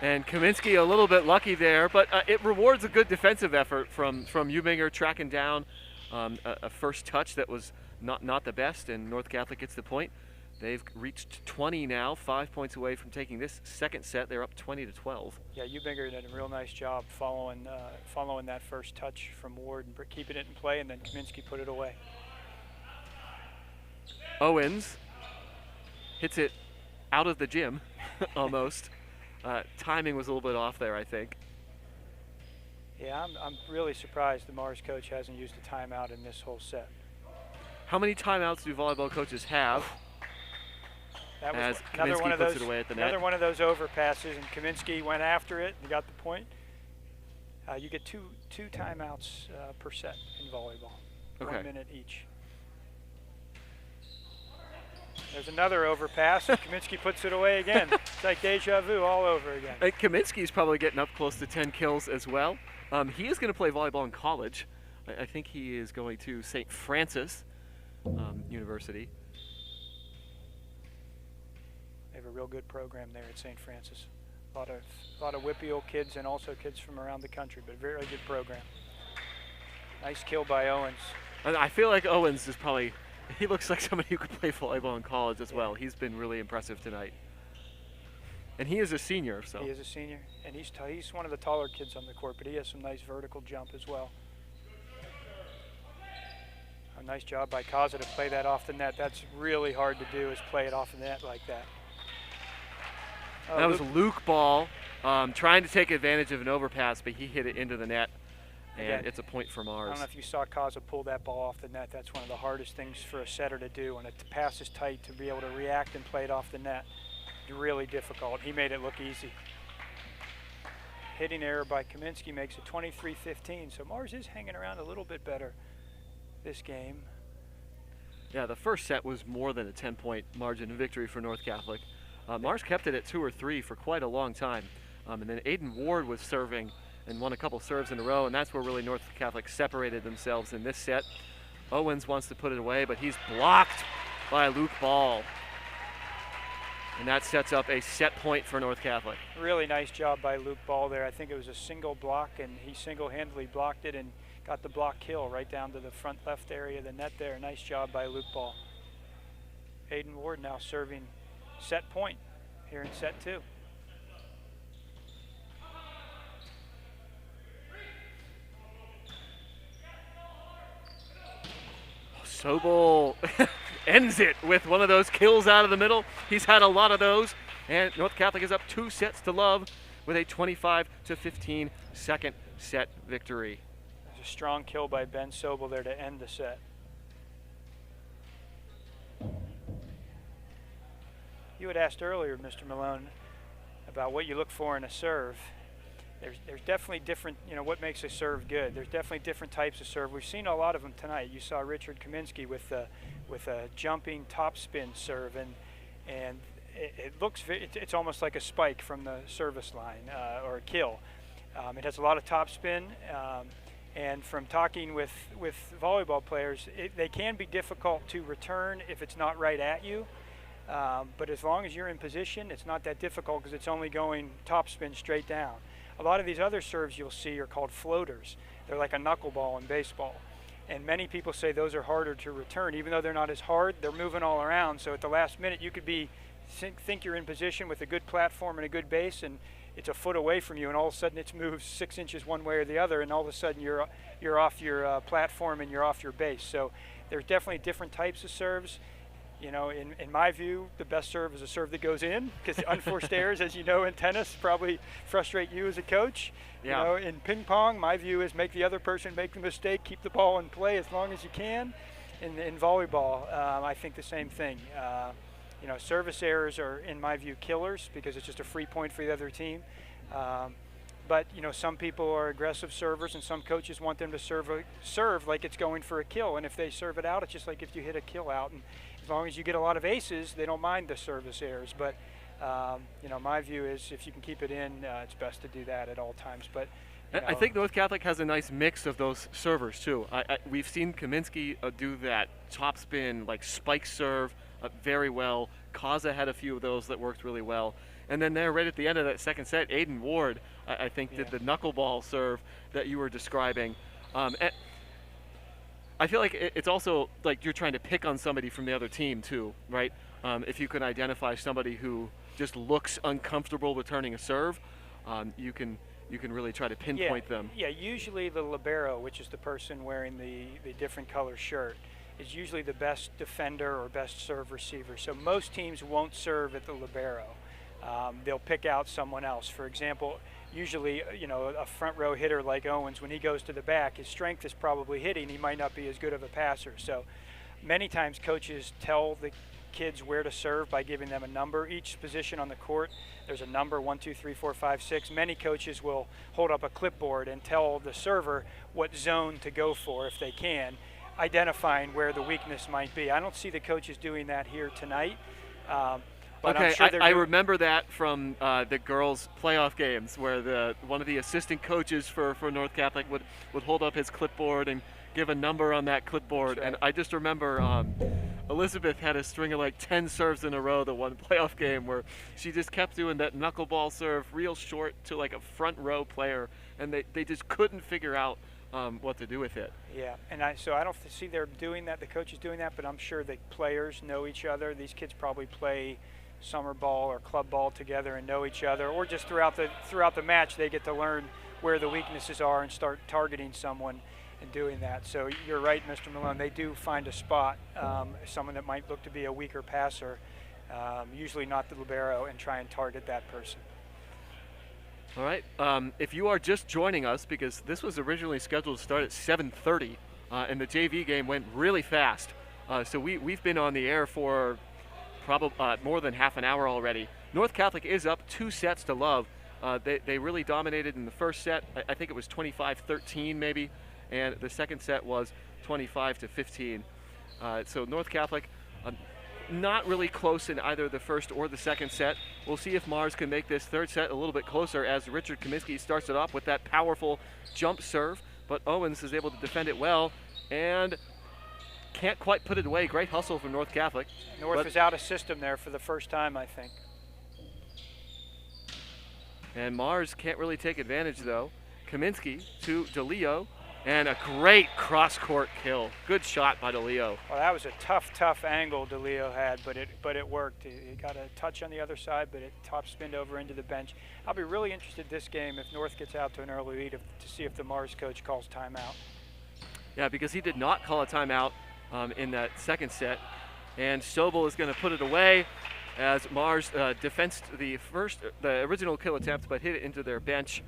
And Kaminsky a little bit lucky there, but it rewards a good defensive effort from Hubinger tracking down a first touch that was not the best, and North Catholic gets the point. They've reached 20 now, 5 points away from taking this second set. They're up 20-12. Yeah, Hubinger did a real nice job following that first touch from Ward and keeping it in play, and then Kaminsky put it away. Owens hits it out of the gym, almost. Timing was a little bit off there, I think. Yeah, I'm really surprised the Mars coach hasn't used a timeout in this whole set. How many timeouts do volleyball coaches have? That was as another Kaminsky one of puts those, it away at the net. Another one of those overpasses, and Kaminsky went after it and got the point. You get two timeouts per set in volleyball, okay. 1 minute each. There's another overpass, and Kaminsky puts it away again. It's like deja vu all over again. And Kaminsky's probably getting up close to 10 kills as well. He is going to play volleyball in college. I think he is going to St. Francis. University. They have a real good program there at St. Francis. A lot of Whitfield kids and also kids from around the country, but a very good program. Nice kill by Owens. And I feel like Owens is probably, he looks like somebody who could play volleyball in college as well. He's been really impressive tonight. And he is a senior, so. He is a senior, and he's one of the taller kids on the court, but he has some nice vertical jump as well. A nice job by Kaza to play that off the net. That's really hard to do, is play it off the net like that. That was Luke Ball trying to take advantage of an overpass, but he hit it into the net, and Again, it's a point for Mars. I don't know if you saw Kaza pull that ball off the net. That's one of the hardest things for a setter to do. When a pass is tight, to be able to react and play it off the net, really difficult. He made it look easy. Hitting error by Kaminsky makes it 23-15, so Mars is hanging around a little bit better this game. Yeah, the first set was more than a 10-point margin of victory for North Catholic. Mars kept it at 2 or 3 for quite a long time. And then Aiden Ward was serving and won a couple serves in a row, and that's where really North Catholic separated themselves in this set. Owens wants to put it away, but he's blocked by Luke Ball. And that sets up a set point for North Catholic. Really nice job by Luke Ball there. I think it was a single block, and he single-handedly blocked it and got the block kill right down to the front left area of the net there. Nice job by Luke Ball. Aiden Ward now serving set point here in set 2. Sobel ends it with one of those kills out of the middle. He's had a lot of those, and North Catholic is up 2 sets to love with a 25-15 second set victory. There's a strong kill by Ben Sobel there to end the set. You had asked earlier, Mr. Malone, about what you look for in a serve. There's definitely different, what makes a serve good. There's definitely different types of serve. We've seen a lot of them tonight. You saw Richard Kaminsky with a jumping topspin serve, and it looks, it's almost like a spike from the service line or a kill. It has a lot of topspin, and from talking with volleyball players, they can be difficult to return if it's not right at you. But as long as you're in position, it's not that difficult because it's only going topspin straight down. A lot of these other serves you'll see are called floaters. They're like a knuckleball in baseball. And many people say those are harder to return. Even though they're not as hard, they're moving all around. So at the last minute, you could think you're in position with a good platform and a good base, and it's a foot away from you, and all of a sudden it's moved 6 inches one way or the other, and all of a sudden you're off your platform and you're off your base. So there's definitely different types of serves. In my view, the best serve is a serve that goes in, because unforced errors, as you know, in tennis probably frustrate you as a coach. Yeah. In ping pong, my view is make the other person make the mistake, keep the ball in play as long as you can. In volleyball, I think the same thing. Service errors are, in my view, killers because it's just a free point for the other team. But some people are aggressive servers, and some coaches want them to serve like it's going for a kill. And if they serve it out, it's just like if you hit a kill out. And as long as you get a lot of aces, they don't mind the service errors. But my view is if you can keep it in, it's best to do that at all times. But I think North Catholic has a nice mix of those servers too. We've seen Kaminsky do that topspin like spike serve very well. Kaza had a few of those that worked really well. And then there, right at the end of that second set, Aiden Ward, I think, did the knuckleball serve that you were describing. And I feel like it's also like you're trying to pick on somebody from the other team too, right? If you can identify somebody who just looks uncomfortable returning a serve, you can really try to pinpoint them. Yeah, usually the libero, which is the person wearing the different color shirt, is usually the best defender or best serve receiver. So most teams won't serve at the libero. They'll pick out someone else. For example, usually, a front row hitter like Owens, when he goes to the back, his strength is probably hitting. He might not be as good of a passer. So many times coaches tell the kids where to serve by giving them a number. Each position on the court, there's a number, 1, 2, 3, 4, 5, 6. Many coaches will hold up a clipboard and tell the server what zone to go for if they can, identifying where the weakness might be. I don't see the coaches doing that here tonight. But okay, I'm sure I remember that from the girls' playoff games where one of the assistant coaches for North Catholic would hold up his clipboard and give a number on that clipboard. Right. And I just remember Elizabeth had a string of like 10 serves in a row the one playoff game where she just kept doing that knuckleball serve real short to like a front row player, and they just couldn't figure out what to do with it. Yeah, and so I don't see they're doing that, the coaches doing that, but I'm sure the players know each other. These kids probably play summer ball or club ball together and know each other, or just throughout the match they get to learn where the weaknesses are and start targeting someone and doing that. So you're right, Mr. Malone, they do find a spot, someone that might look to be a weaker passer, usually not the libero, and try and target that person. All right, if you are just joining us, because this was originally scheduled to start at 7:30, and the JV game went really fast, so we've been on the air for probably more than half an hour already. North Catholic is up 2-0. They really dominated in the first set. I think it was 25-13 maybe, and the second set was 25-15. So North Catholic not really close in either the first or the second set. We'll see if Mars can make this third set a little bit closer as Richard Kaminsky starts it off with that powerful jump serve, but Owens is able to defend it well and can't quite put it away. Great hustle from North Catholic. North was out of system there for the first time, I think. And Mars can't really take advantage though. Kaminsky to DeLeo, and a great cross-court kill. Good shot by DeLeo. Well, that was a tough angle DeLeo had, but it worked. He got a touch on the other side, but it top spinned over into the bench. I'll be really interested this game if North gets out to an early lead to see if the Mars coach calls timeout. Yeah, because he did not call a timeout in that second set, and Sobel is going to put it away as Mars defensed the original kill attempt, but hit it into their bench,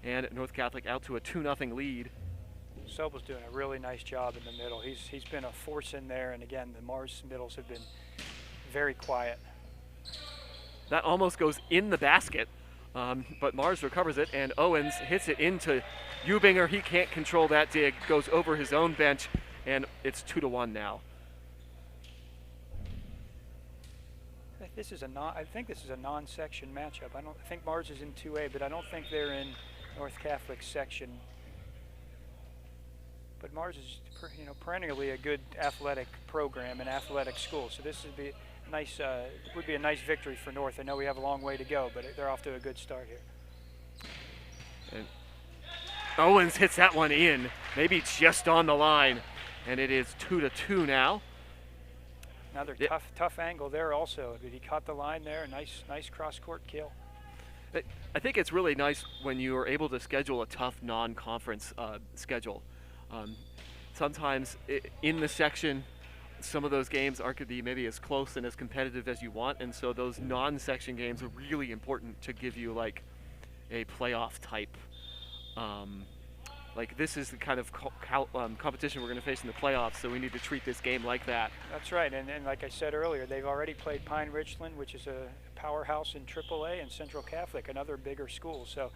and North Catholic out to a 2-0 lead. Sobel's doing a really nice job in the middle. He's been a force in there, and again, the Mars middles have been very quiet. That almost goes in the basket, but Mars recovers it, and Owens hits it into Eubinger. He can't control that dig, goes over his own bench, and it's 2-1 now. I think this is a non-section matchup. I think Mars is in 2A, but I don't think they're in North Catholic section. But Mars is, perennially a good athletic program and athletic school. So this would be a nice victory for North. I know we have a long way to go, but they're off to a good start here. And Owens hits that one in, maybe just on the line, and it is 2-2 now. Another tough angle there also. He caught the line there. Nice cross-court kill. I think it's really nice when you are able to schedule a tough non-conference schedule. Sometimes in the section, some of those games aren't going to be maybe as close and as competitive as you want, and so those non-section games are really important to give you like a playoff type. Like this is the kind of competition we're going to face in the playoffs, so we need to treat this game like that. That's right, and like I said earlier, they've already played Pine Richland, which is a powerhouse in AAA, and Central Catholic, another bigger school. So,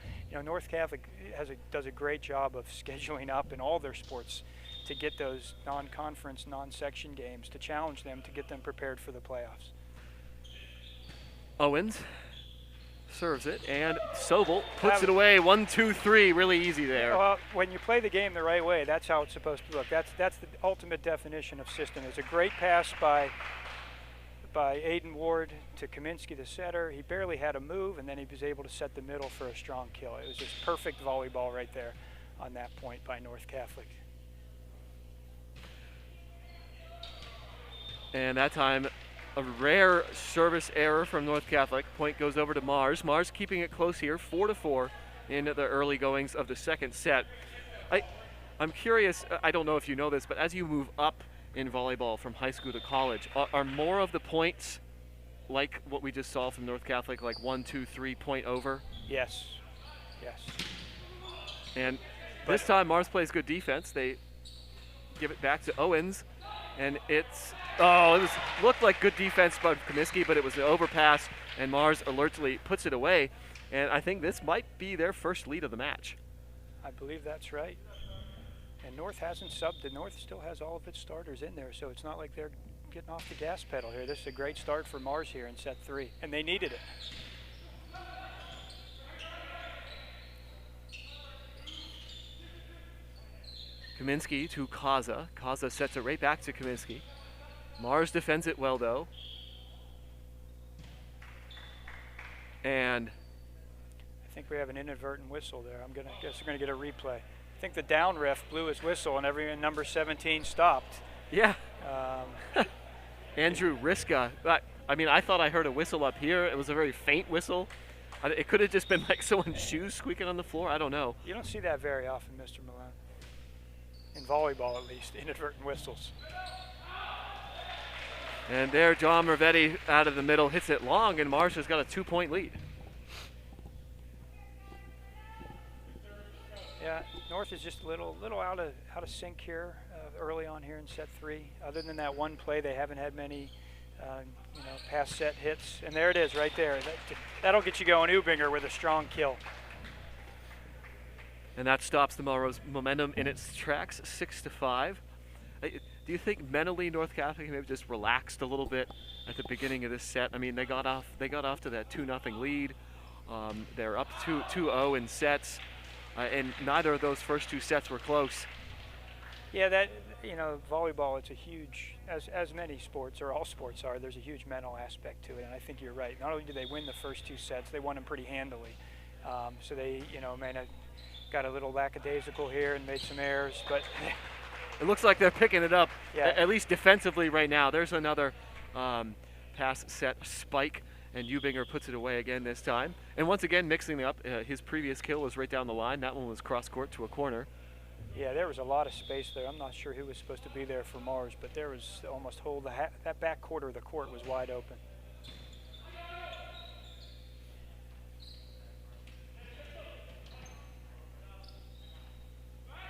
North Catholic does a great job of scheduling up in all their sports to get those non-conference, non-section games, to challenge them, to get them prepared for the playoffs. Owens serves it, and Sobel puts it away. 1-2-3, really easy there. Well, when you play the game the right way, that's how it's supposed to look. That's the ultimate definition of system. It's a great pass by Aiden Ward to Kaminsky, the setter. He barely had a move, and then he was able to set the middle for a strong kill. It was just perfect volleyball right there on that point by North Catholic. And that time, a rare service error from North Catholic. Point goes over to Mars. Mars keeping it close here, 4-4 in the early goings of the second set. I'm curious, I don't know if you know this, but as you move up in volleyball from high school to college, are more of the points like what we just saw from North Catholic, like 1, 2, 3 point over? Yes. And this time Mars plays good defense. They give it back to Owens, and it looked like good defense by Kaminsky, but it was an overpass, and Mars alertly puts it away. And I think this might be their first lead of the match. I believe that's right. And North hasn't subbed. The North still has all of its starters in there, so it's not like they're getting off the gas pedal here. This is a great start for Mars here in set 3, and they needed it. Kaminsky to Kaza. Kaza sets it right back to Kaminsky. Mars defends it well, though. And I think we have an inadvertent whistle there. Guess we're gonna get a replay. I think the down ref blew his whistle and number 17 stopped. yeah. Andrew Riska. I mean, I thought I heard a whistle up here. It was a very faint whistle. It could have just been like someone's shoes squeaking on the floor. I don't know. You don't see that very often, Mr. Malone. In volleyball, at least, inadvertent whistles. And there, John Mervetti out of the middle hits it long, and Mars has got a 2-point lead. Yeah, North is just a little out of sync here early on here in set 3. Other than that one play, they haven't had many, past set hits. And there it is, right there. That'll get you going. Ubinger with a strong kill. And that stops the Melrose momentum in its tracks, 6-5. Do you think mentally North Catholic maybe just relaxed a little bit at the beginning of this set? I mean, they got off to that 2-0 lead. They're up 2-0 in sets, and neither of those first 2 sets were close. Yeah, volleyball, it's a huge, as many sports or all sports are, there's a huge mental aspect to it, and I think you're right. Not only did they win the first 2 sets, they won them pretty handily. So they, may have got a little lackadaisical here and made some errors, but it looks like they're picking it up, yeah. At least defensively right now. There's another pass set spike, and Ubinger puts it away again this time. And once again, mixing it up. His previous kill was right down the line. That one was cross court to a corner. Yeah, there was a lot of space there. I'm not sure who was supposed to be there for Mars, but there was almost that back quarter of the court was wide open.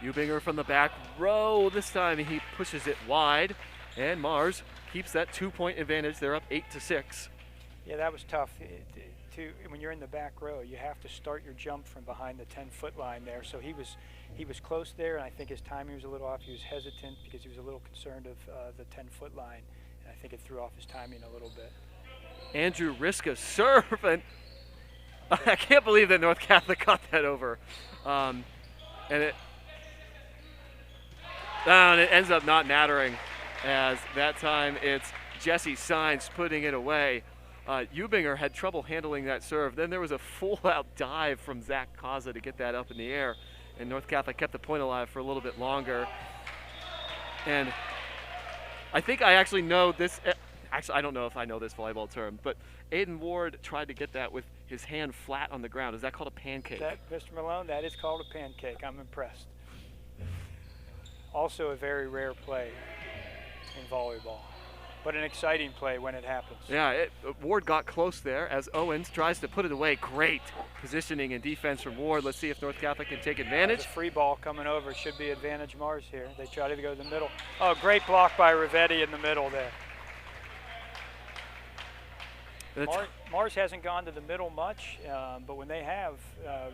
Ubinger from the back row. This time he pushes it wide, and Mars keeps that 2-point advantage. They're up 8-6. Yeah, that was tough. When you're in the back row, you have to start your jump from behind the 10-foot line there. So he was close there, and I think his timing was a little off. He was hesitant because he was a little concerned of the 10-foot line, and I think it threw off his timing a little bit. Andrew Riska serve, and I can't believe that North Catholic got that over, and it ends up not mattering, as that time it's Jesse Saenz putting it away. Ubinger had trouble handling that serve. Then there was a full-out dive from Zach Kaza to get that up in the air, and North Catholic kept the point alive for a little bit longer. And I think I actually know this. Actually, I don't know if I know this volleyball term, but Aiden Ward tried to get that with his hand flat on the ground. Is that called a pancake? Mr. Malone, that is called a pancake. I'm impressed. Also a very rare play in volleyball, but an exciting play when it happens. Yeah, Ward got close there as Owens tries to put it away. Great positioning and defense from Ward. Let's see if North Catholic can take advantage. There's a free ball coming over. Should be advantage Mars here. They try to go to the middle. Oh, great block by Rivetti in the middle there. Mars hasn't gone to the middle much, but when they have,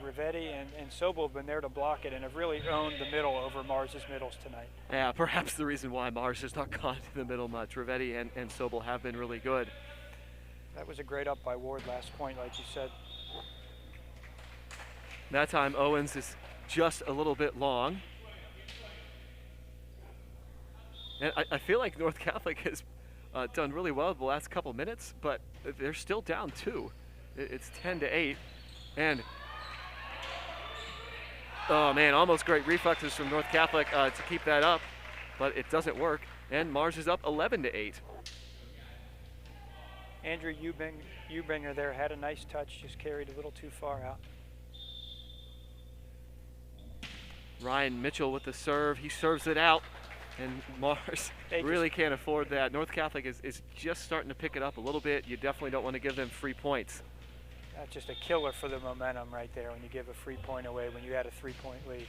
Rivetti and Sobel have been there to block it and have really owned the middle over Mars's middles tonight. Yeah, perhaps the reason why Mars has not gone to the middle much. Rivetti and Sobel have been really good. That was a great up by Ward last point, like you said. That time Owens is just a little bit long. And I feel like North Catholic has done really well the last couple minutes, but they're still down 2. It's 10-8, and oh man, almost great reflexes from North Catholic to keep that up, but it doesn't work. And Mars is up 11-8. Andrew Ubinger there had a nice touch, just carried a little too far out. Ryan Mitchell with the serve. He serves it out. And Mars really can't afford that. North Catholic is just starting to pick it up a little bit. You definitely don't want to give them free points. That's just a killer for the momentum right there when you give a free point away when you had a 3-point lead.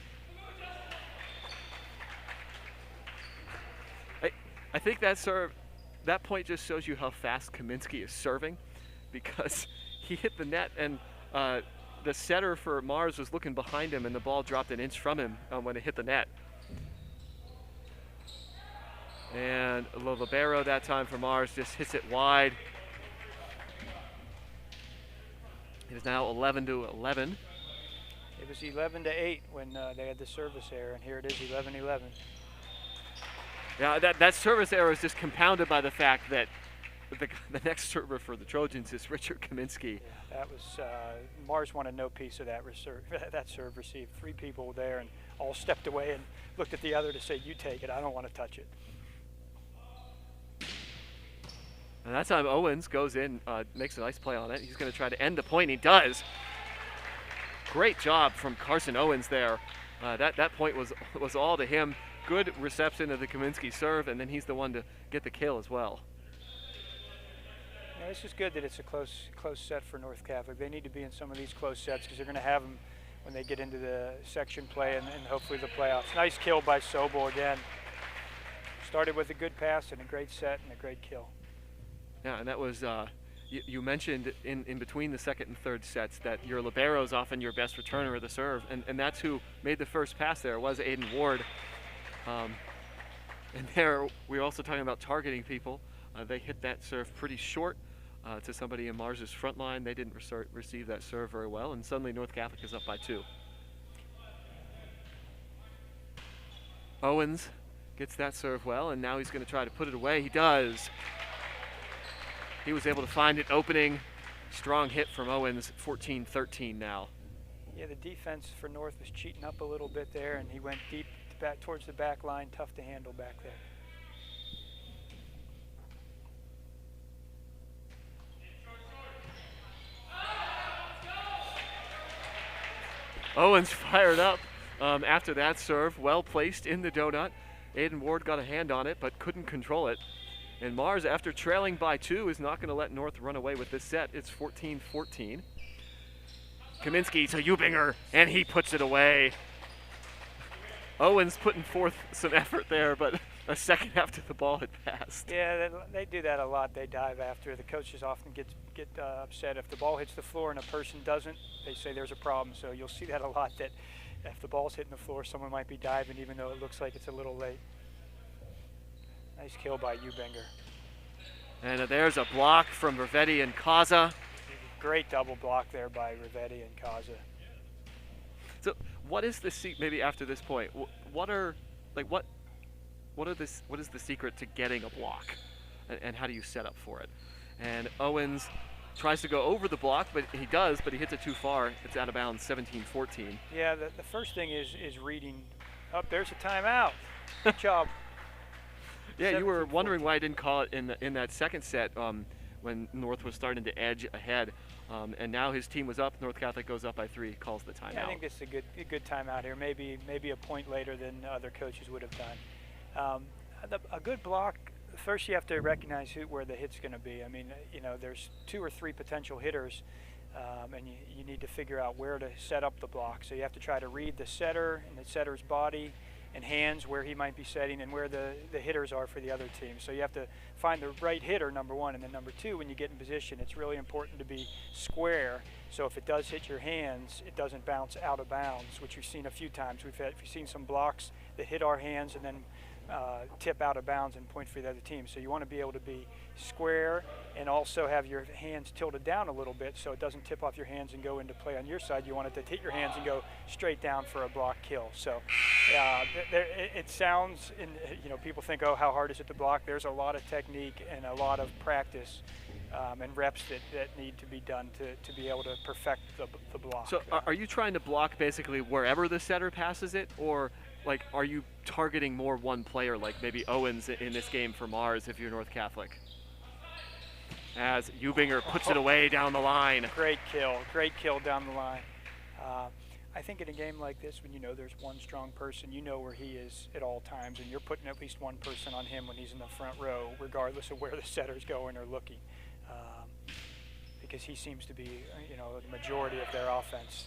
I think that point just shows you how fast Kaminsky is serving, because he hit the net and the setter for Mars was looking behind him and the ball dropped an inch from him when it hit the net. And Libero that time for Mars just hits it wide. It is now 11-11. It was 11-8 when they had the service error, and here it is 11-11. Yeah, that service error is just compounded by the fact that the next server for the Trojans is Richard Kaminsky. Yeah, that was Mars wanted no piece of that that serve received. 3 people there and all stepped away and looked at the other to say, "You take it. I don't want to touch it." And that time Owens goes in, makes a nice play on it. He's going to try to end the point. He does. Great job from Carson Owens there. That point was all to him. Good reception of the Kaminsky serve, and then he's the one to get the kill as well. Yeah, it's just good that it's a close set for North Catholic. They need to be in some of these close sets because they're going to have them when they get into the section play and hopefully the playoffs. Nice kill by Sobel again. Started with a good pass and a great set and a great kill. Yeah, and that was, you mentioned in between the second and third sets that your libero is often your best returner of the serve, and that's who made the first pass there, was Aiden Ward. And there, we're also talking about targeting people. They hit that serve pretty short to somebody in Mars's front line. They didn't receive that serve very well, and suddenly North Catholic is up by 2. Owens gets that serve well, and now he's going to try to put it away. He does. He was able to find an opening. Strong hit from Owens, 14-13 now. Yeah, the defense for North was cheating up a little bit there, and he went deep back towards the back line. Tough to handle back there. Owens fired up after that serve. Well placed in the donut. Aiden Ward got a hand on it, but couldn't control it. And Mars, after trailing by 2, is not going to let North run away with this set. It's 14-14. Kaminsky to Eubinger, and he puts it away. Owens putting forth some effort there, but a second after the ball had passed. Yeah, they do that a lot. They dive after. The coaches often get upset if the ball hits the floor and a person doesn't. They say there's a problem. So you'll see that a lot, that if the ball's hitting the floor, someone might be diving even though it looks like it's a little late. Nice kill by Eubinger. And there's a block from Rivetti and Kaza. Great double block there by Rivetti and Kaza. So what is the maybe after this point? What is the secret to getting a block, and how do you set up for it? And Owens tries to go over the block, but he hits it too far. It's out of bounds, 17-14. Yeah, the first thing is reading. Oh, there's a timeout. Good job. Yeah, you were wondering why I didn't call it in that second set when North was starting to edge ahead. And now his team was up. North Catholic goes up by 3, calls the timeout. Yeah, I think this is a good timeout here. Maybe a point later than other coaches would have done. A good block. First, you have to recognize where the hit's going to be. I mean, there's 2 or 3 potential hitters, and you need to figure out where to set up the block. So you have to try to read the setter and the setter's body and hands, where he might be setting, and where the hitters are for the other team. So you have to find the right hitter, number 1, and then number 2, when you get in position, it's really important to be square. So if it does hit your hands, it doesn't bounce out of bounds, which we've seen a few times. We've seen some blocks that hit our hands and then tip out of bounds and point for the other team. So you want to be able to be square and also have your hands tilted down a little bit so it doesn't tip off your hands and go into play on your side. You want it to hit your hands and go straight down for a block kill. So it sounds, people think, oh, how hard is it to block? There's a lot of technique and a lot of practice and reps that need to be done to be able to perfect the block. So are you trying to block basically wherever the setter passes it, or are you targeting more one player, like maybe Owens in this game for Mars if you're North Catholic? As Eubinger puts it away down the line. Great kill down the line. I think in a game like this, when there's one strong person, where he is at all times, and you're putting at least one person on him when he's in the front row, regardless of where the setter's going or looking, because he seems to be, the majority of their offense.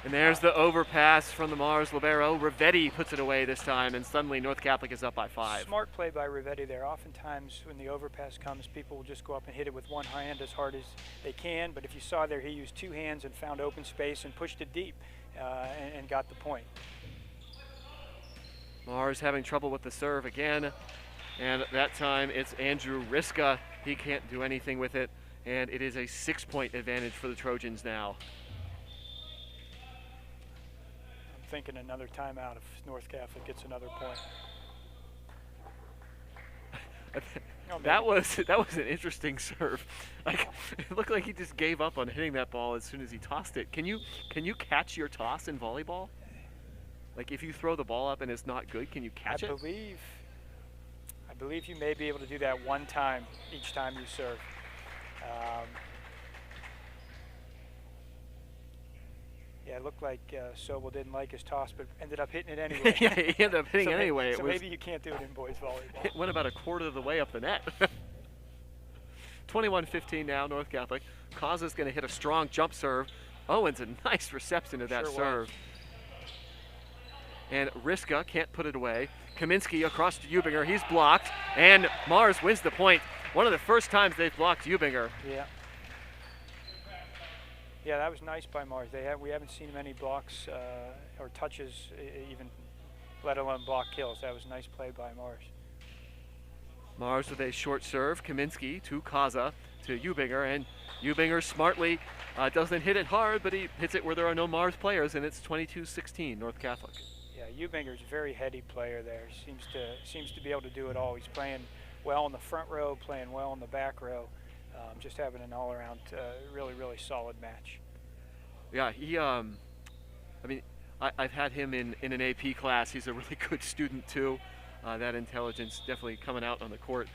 And there's the overpass from the Mars libero. Rivetti puts it away this time, and suddenly North Catholic is up by 5. Smart play by Rivetti there. Oftentimes when the overpass comes, people will just go up and hit it with one hand as hard as they can. But if you saw there, he used 2 hands and found open space and pushed it deep and got the point. Mars having trouble with the serve again. And that time it's Andrew Riska. He can't do anything with it. And it is a 6-point advantage for the Trojans now. thinking another timeout if North Catholic gets another point. That was an interesting serve. Like, it looked like he just gave up on hitting that ball as soon as he tossed it. Can you catch your toss in volleyball? Like, if you throw the ball up and it's not good, can you catch it? I believe you may be able to do that one time each time you serve. Yeah, it looked like Sobel didn't like his toss, but ended up hitting it anyway. Yeah, he ended up hitting it anyway. So maybe you can't do it in boys volleyball. It went about a quarter of the way up the net. 21-15 now, North Catholic. Kaza's going to hit a strong jump serve. Owens a nice reception of that serve. And Riska can't put it away. Kaminsky across to Ubinger. He's blocked, and Mars wins the point. One of the first times they've blocked Ubinger. Yeah. Yeah, that was nice by Mars. We haven't seen many blocks or touches, even, let alone block kills. That was a nice play by Mars. Mars with a short serve. Kaminsky to Kaza to Ubinger, and Ubinger smartly doesn't hit it hard, but he hits it where there are no Mars players, and it's 22-16 North Catholic. Yeah, Ubinger's a very heady player there. Seems to be able to do it all. He's playing well in the front row, playing well in the back row. Just having an all-around really, really solid match. Yeah, he, I mean, I've had him in an AP class. He's a really good student too. That intelligence definitely coming out on the court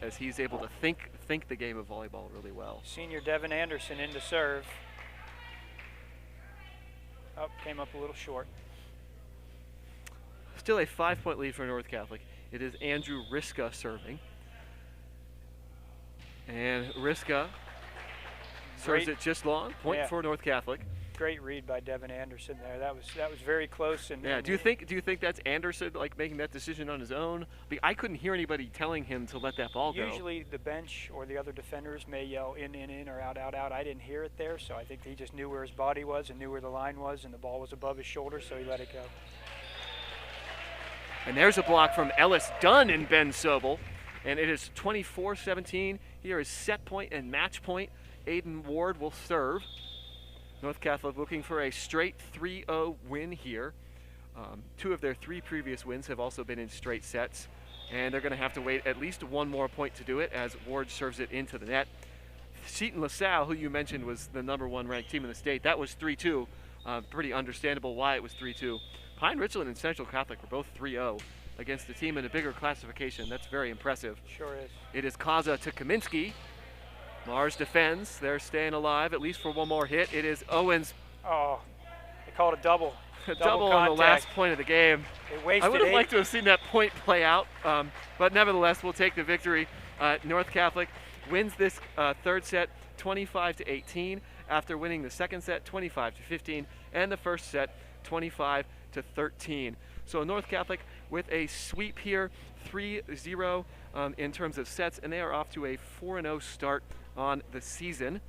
as he's able to think the game of volleyball really well. Senior Devin Anderson in to serve. Oh, came up a little short. Still a 5-point lead for North Catholic. It is Andrew Riska serving. And Riska serves it just long. Point for North Catholic. Great read by Devin Anderson there. That was very close. And yeah. Do you think that's Anderson like making that decision on his own? I couldn't hear anybody telling him to let that ball go. Usually the bench or the other defenders may yell in, or out, out, out. I didn't hear it there, so I think he just knew where his body was and knew where the line was, and the ball was above his shoulder, so he let it go. And there's a block from Ellis Dunn and Ben Sobel. And it is 24-17. Here is set point and match point. Aiden Ward will serve. North Catholic looking for a straight 3-0 win here. 2 of their 3 previous wins have also been in straight sets. And they're going to have to wait at least one more point to do it as Ward serves it into the net. Seton LaSalle, who you mentioned was the #1 ranked team in the state, that was 3-2. Pretty understandable why it was 3-2. Pine Richland and Central Catholic were both 3-0 against the team in a bigger classification. That's very impressive. Sure is. It is Kaza to Kaminsky. Mars defends. They're staying alive, at least for one more hit. It is Owens. Oh, they called a double. A double on the last point of the game. I would have liked to have seen that point play out, but nevertheless, we'll take the victory. North Catholic wins this third set 25-18 after winning the second set 25-15 and the first set 25-13. So North Catholic with a sweep here, 3-0 in terms of sets, and they are off to a 4-0 start on the season.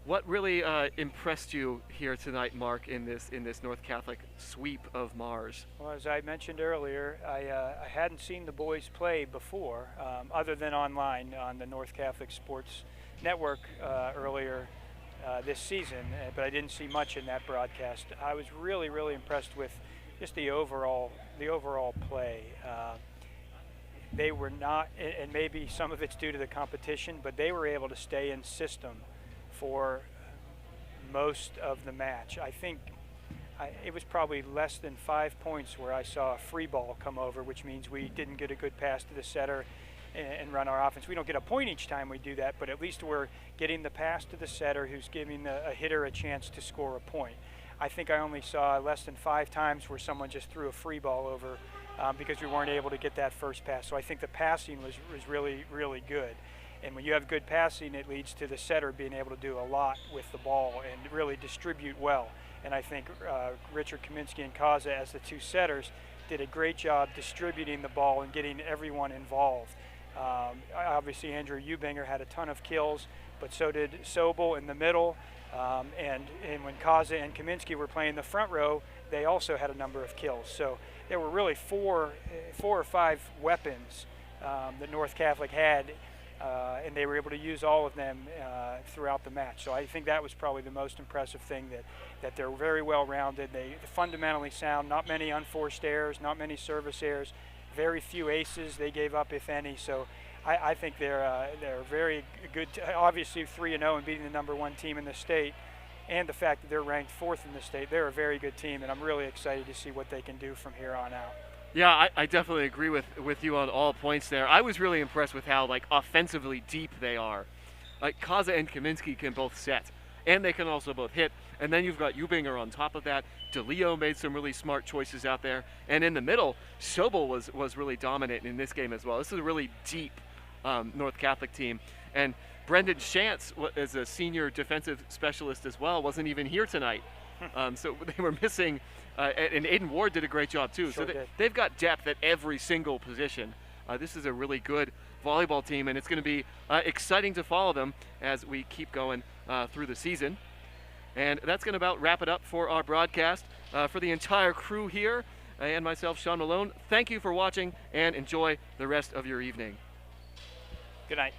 What really impressed you here tonight, Mark, in this North Catholic sweep of Mars? Well, as I mentioned earlier, I hadn't seen the boys play before, other than online on the North Catholic Sports Network earlier this season, but I didn't see much in that broadcast. I was really, really impressed with just the overall play. They were not, and maybe some of it's due to the competition, but they were able to stay in system for most of the match. I think it was probably less than 5 points where I saw a free ball come over, which means we didn't get a good pass to the setter and run our offense. We don't get a point each time we do that, but at least we're getting the pass to the setter who's giving a hitter a chance to score a point. I think I only saw less than 5 times where someone just threw a free ball over because we weren't able to get that first pass. So I think the passing was really, really good. And when you have good passing, it leads to the setter being able to do a lot with the ball and really distribute well. And I think Richard Kaminsky and Kaza, as the 2 setters, did a great job distributing the ball and getting everyone involved. Obviously, Andrew Ubinger had a ton of kills, but so did Sobel in the middle. And when Kaza and Kaminsky were playing the front row, they also had a number of kills. So there were really four or five weapons that North Catholic had and they were able to use all of them throughout the match. So I think that was probably the most impressive thing, that they're very well-rounded. They're fundamentally sound, not many unforced errors, not many service errors, very few aces they gave up, if any. So I think they're very good. Obviously 3-0 and beating the #1 team in the state, and the fact that they're ranked 4th in the state, they're a very good team, and I'm really excited to see what they can do from here on out. Yeah, I definitely agree with you on all points there. I was really impressed with how offensively deep they are. Kaza and Kaminsky can both set, and they can also both hit. And then you've got Ubinger on top of that. DeLeo made some really smart choices out there. And in the middle, Sobel was really dominant in this game as well. This is a really deep North Catholic team. And Brendan Shantz is a senior defensive specialist as well, wasn't even here tonight. So they were missing, and Aiden Ward did a great job too. Sure So they've got depth at every single position. This is a really good volleyball team, and it's going to be exciting to follow them as we keep going through the season. And that's going to about wrap it up for our broadcast. For the entire crew here and myself, Sean Malone, thank you for watching, and enjoy the rest of your evening. Good night.